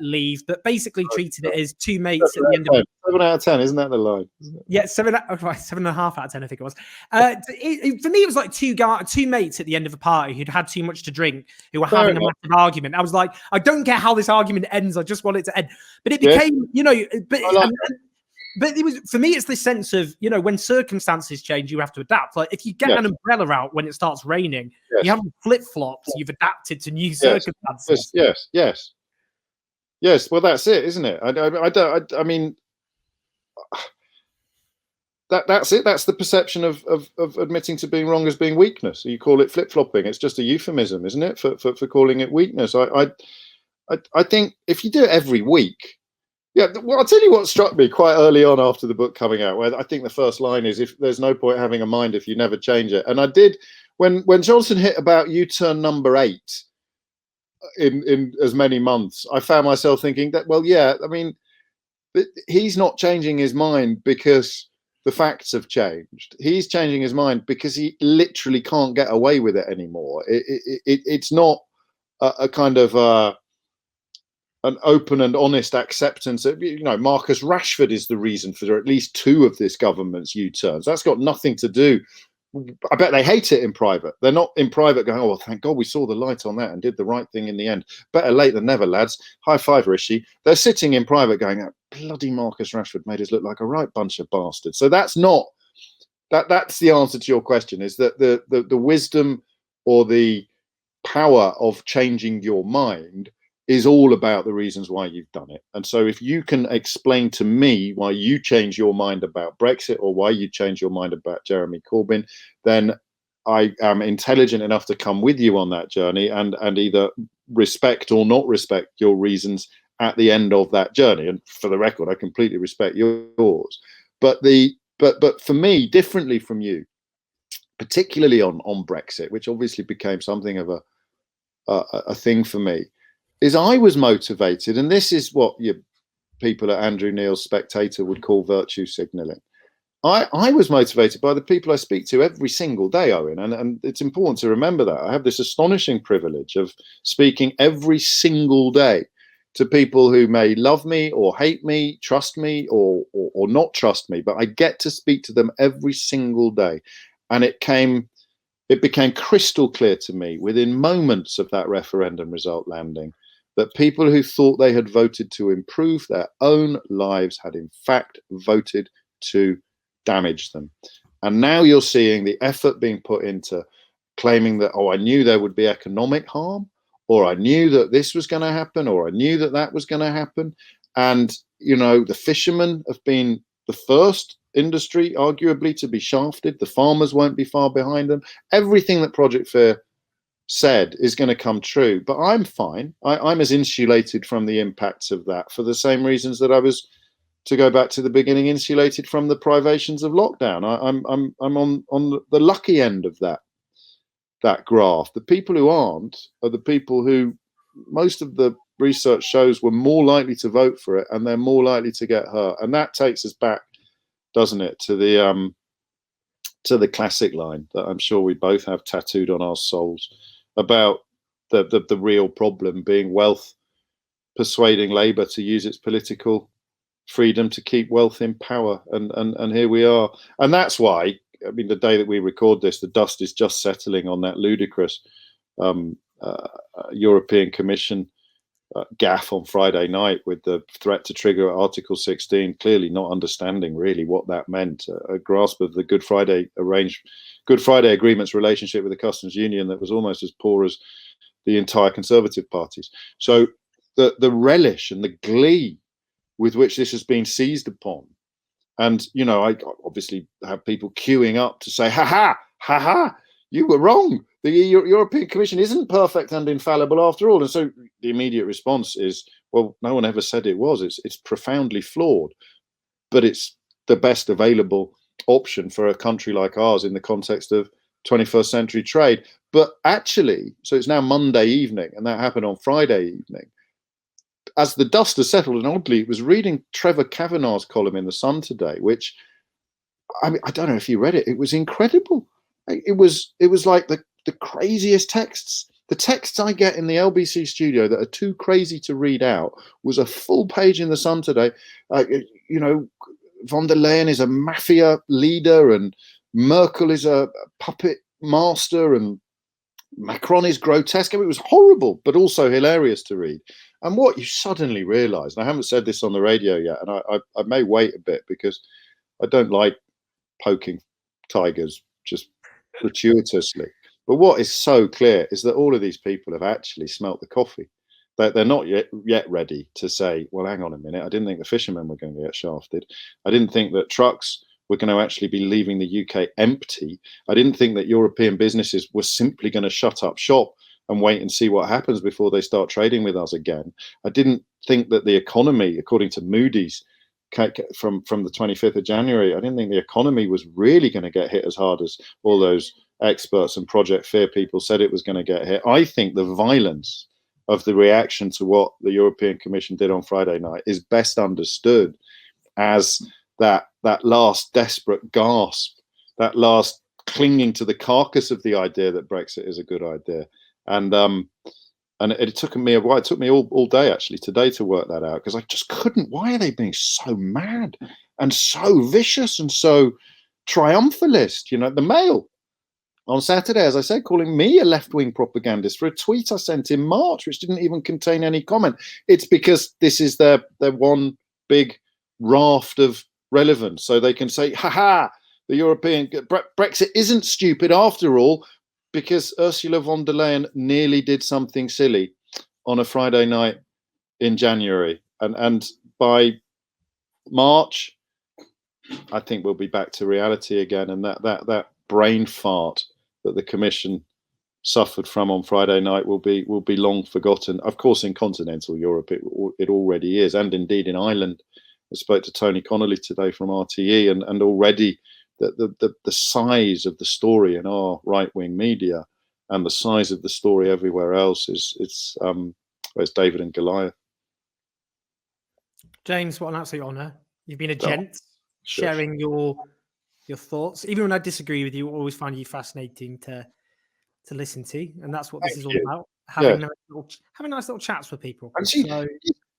S1: Leave, but basically treated it as two mates at the end of it.
S2: 7 out of 10, isn't that the line?
S1: Yeah, 7.5 out of 10, I think it was. For me, it was like two mates at the end of a party who'd had too much to drink, who were having a massive argument. I was like, I don't care how this argument ends. I just want it to end. But it became, but it was, for me, it's this sense of, when circumstances change, you have to adapt. Like if you get an umbrella out when it starts raining, you haven't flip-flopped, you've adapted to new circumstances.
S2: Yes. Well, that's it, isn't it? I mean, that's it. That's the perception of admitting to being wrong as being weakness. You call it flip-flopping. It's just a euphemism, isn't it, for calling it weakness? I think if you do it every week, well, I'll tell you what struck me quite early on after the book coming out, where I think the first line is, if there's no point having a mind if you never change it. And I did, when Johnson hit about U-turn number 8 in as many months, I found myself thinking that, well, yeah, I mean, he's not changing his mind because the facts have changed. He's changing his mind because he literally can't get away with it anymore. It's not a kind of an open and honest acceptance that, Marcus Rashford is the reason for at least 2 of this government's U-turns. That's got nothing to do. I bet they hate it in private. They're not in private going, oh, well, thank God we saw the light on that and did the right thing in the end. Better late than never, lads. High five, Rishi. They're sitting in private going, oh, bloody Marcus Rashford made us look like a right bunch of bastards. So that's not, that's the answer to your question, is that the wisdom or the power of changing your mind is all about the reasons why you've done it. And so if you can explain to me why you change your mind about Brexit or why you change your mind about Jeremy Corbyn, then I am intelligent enough to come with you on that journey and either respect or not respect your reasons at the end of that journey. And for the record, I completely respect yours. But for me, differently from you, particularly on Brexit, which obviously became something of a thing for me, is I was motivated, and this is what you people at Andrew Neil's Spectator would call virtue signalling. I was motivated by the people I speak to every single day, Owen, and it's important to remember that. I have this astonishing privilege of speaking every single day to people who may love me or hate me, trust me or not trust me, but I get to speak to them every single day. And it became crystal clear to me within moments of that referendum result landing that people who thought they had voted to improve their own lives had in fact voted to damage them. And now you're seeing the effort being put into claiming that, oh, I knew there would be economic harm, or I knew that this was going to happen, or I knew that that was going to happen. And, the fishermen have been the first industry, arguably, to be shafted. The farmers won't be far behind them. Everything that Project Fair said is going to come true, but I'm fine. I'm as insulated from the impacts of that for the same reasons that I was, to go back to the beginning, insulated from the privations of lockdown. I'm on the lucky end of that graph. The people who aren't are the people who most of the research shows were more likely to vote for it, and they're more likely to get hurt. And that takes us back, doesn't it, to the classic line that I'm sure we both have tattooed on our souls about the real problem being wealth persuading Labour to use its political freedom to keep wealth in power. And here we are. And that's why, I mean, the day that we record this, the dust is just settling on that ludicrous European Commission gaffe on Friday night with the threat to trigger Article 16, clearly not understanding really what that meant. A grasp of the Good Friday Agreement's relationship with the customs union that was almost as poor as the entire Conservative parties. So the relish and the glee with which this has been seized upon, and I obviously have people queuing up to say, ha ha, you were wrong. The European Commission isn't perfect and infallible after all. And so the immediate response is, well, no one ever said it was. It's profoundly flawed, but it's the best available option for a country like ours in the context of 21st century trade. But actually, so it's now Monday evening, and that happened on Friday evening. as the dust has settled, and oddly, was reading Trevor Kavanagh's column in The Sun today, which, I mean, I don't know if you read it. It was incredible. It was like the craziest texts. The texts I get in the LBC studio that are too crazy to read out was a full page in The Sun today. You know, von der Leyen is a mafia leader, and Merkel is a puppet master, and Macron is grotesque. I mean, it was horrible, but also hilarious to read. And what you suddenly realise, and I haven't said this on the radio yet, and I may wait a bit because I don't like poking tigers just gratuitously. But what is so clear is that all of these people have actually smelt the coffee. They're not yet ready to say, well, hang on a minute, I didn't think the fishermen were going to get shafted. I didn't think that trucks were going to actually be leaving the UK empty. I didn't think that European businesses were simply going to shut up shop and wait and see what happens before they start trading with us again. I didn't think that the economy, according to Moody's from the 25th of January, I didn't think the economy was really going to get hit as hard as all those experts and Project Fear people said it was going to get hit. I think the violence of the reaction to what the European Commission did on Friday night is best understood as that last desperate gasp, that last clinging to the carcass of the idea that Brexit is a good idea. And it took me a while. It took me all day actually today to work that out, because I just couldn't. Why are they being so mad and so vicious and so triumphalist? You know, the Mail on Saturday, as I said, calling me a left-wing propagandist for a tweet I sent in March, which didn't even contain any comment. It's because this is their one big raft of relevance, so they can say, "Ha, the European Brexit isn't stupid after all," because Ursula von der Leyen nearly did something silly on a Friday night in January, and by March, I think we'll be back to reality again, and that brain fart that the Commission suffered from on Friday night will be long forgotten. Of course, in continental Europe, it already is, and indeed in Ireland. I spoke to Tony Connolly today from RTE, and already the size of the story in our right-wing media and the size of the story everywhere else it's David and Goliath.
S1: James, what an absolute honour. You've been a gent, sharing your thoughts. Even when I disagree with you, I always find you fascinating to listen to, and that's what this is all about. Having nice little chats with people.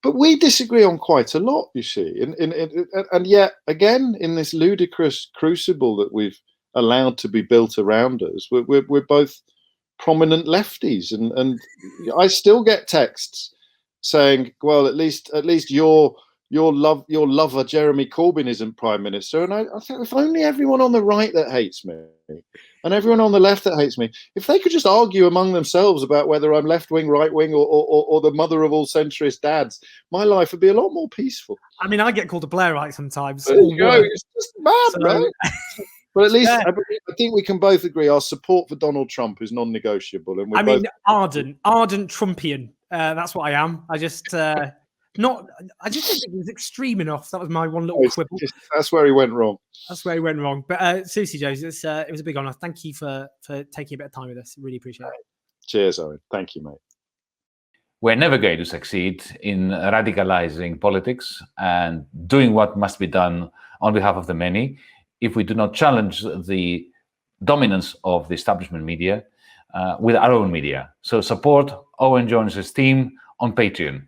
S2: But we disagree on quite a lot, you see, and yet again in this ludicrous crucible that we've allowed to be built around us, we're both prominent lefties, and I still get texts saying, "Well, at least your lover Jeremy Corbyn isn't prime minister." And I think, if only everyone on the right that hates me and everyone on the left that hates me, if they could just argue among themselves about whether I'm left-wing, right-wing, or the mother of all centrist dads, my life would be a lot more peaceful.
S1: I mean, I get called a Blairite sometimes.
S2: It's just mad, right? But at least I think we can both agree our support for Donald Trump is non-negotiable. And
S1: ardent Trumpian. That's what I am. I just didn't think it was extreme enough. That was my one little quibble.
S2: That's where he went wrong.
S1: That's where he went wrong. But Susie Jones, it was a big honour. Thank you for taking a bit of time with us. Really appreciate it.
S2: Cheers, Owen. Thank you, mate.
S3: We're never going to succeed in radicalizing politics and doing what must be done on behalf of the many if we do not challenge the dominance of the establishment media with our own media. So support Owen Jones's team on Patreon.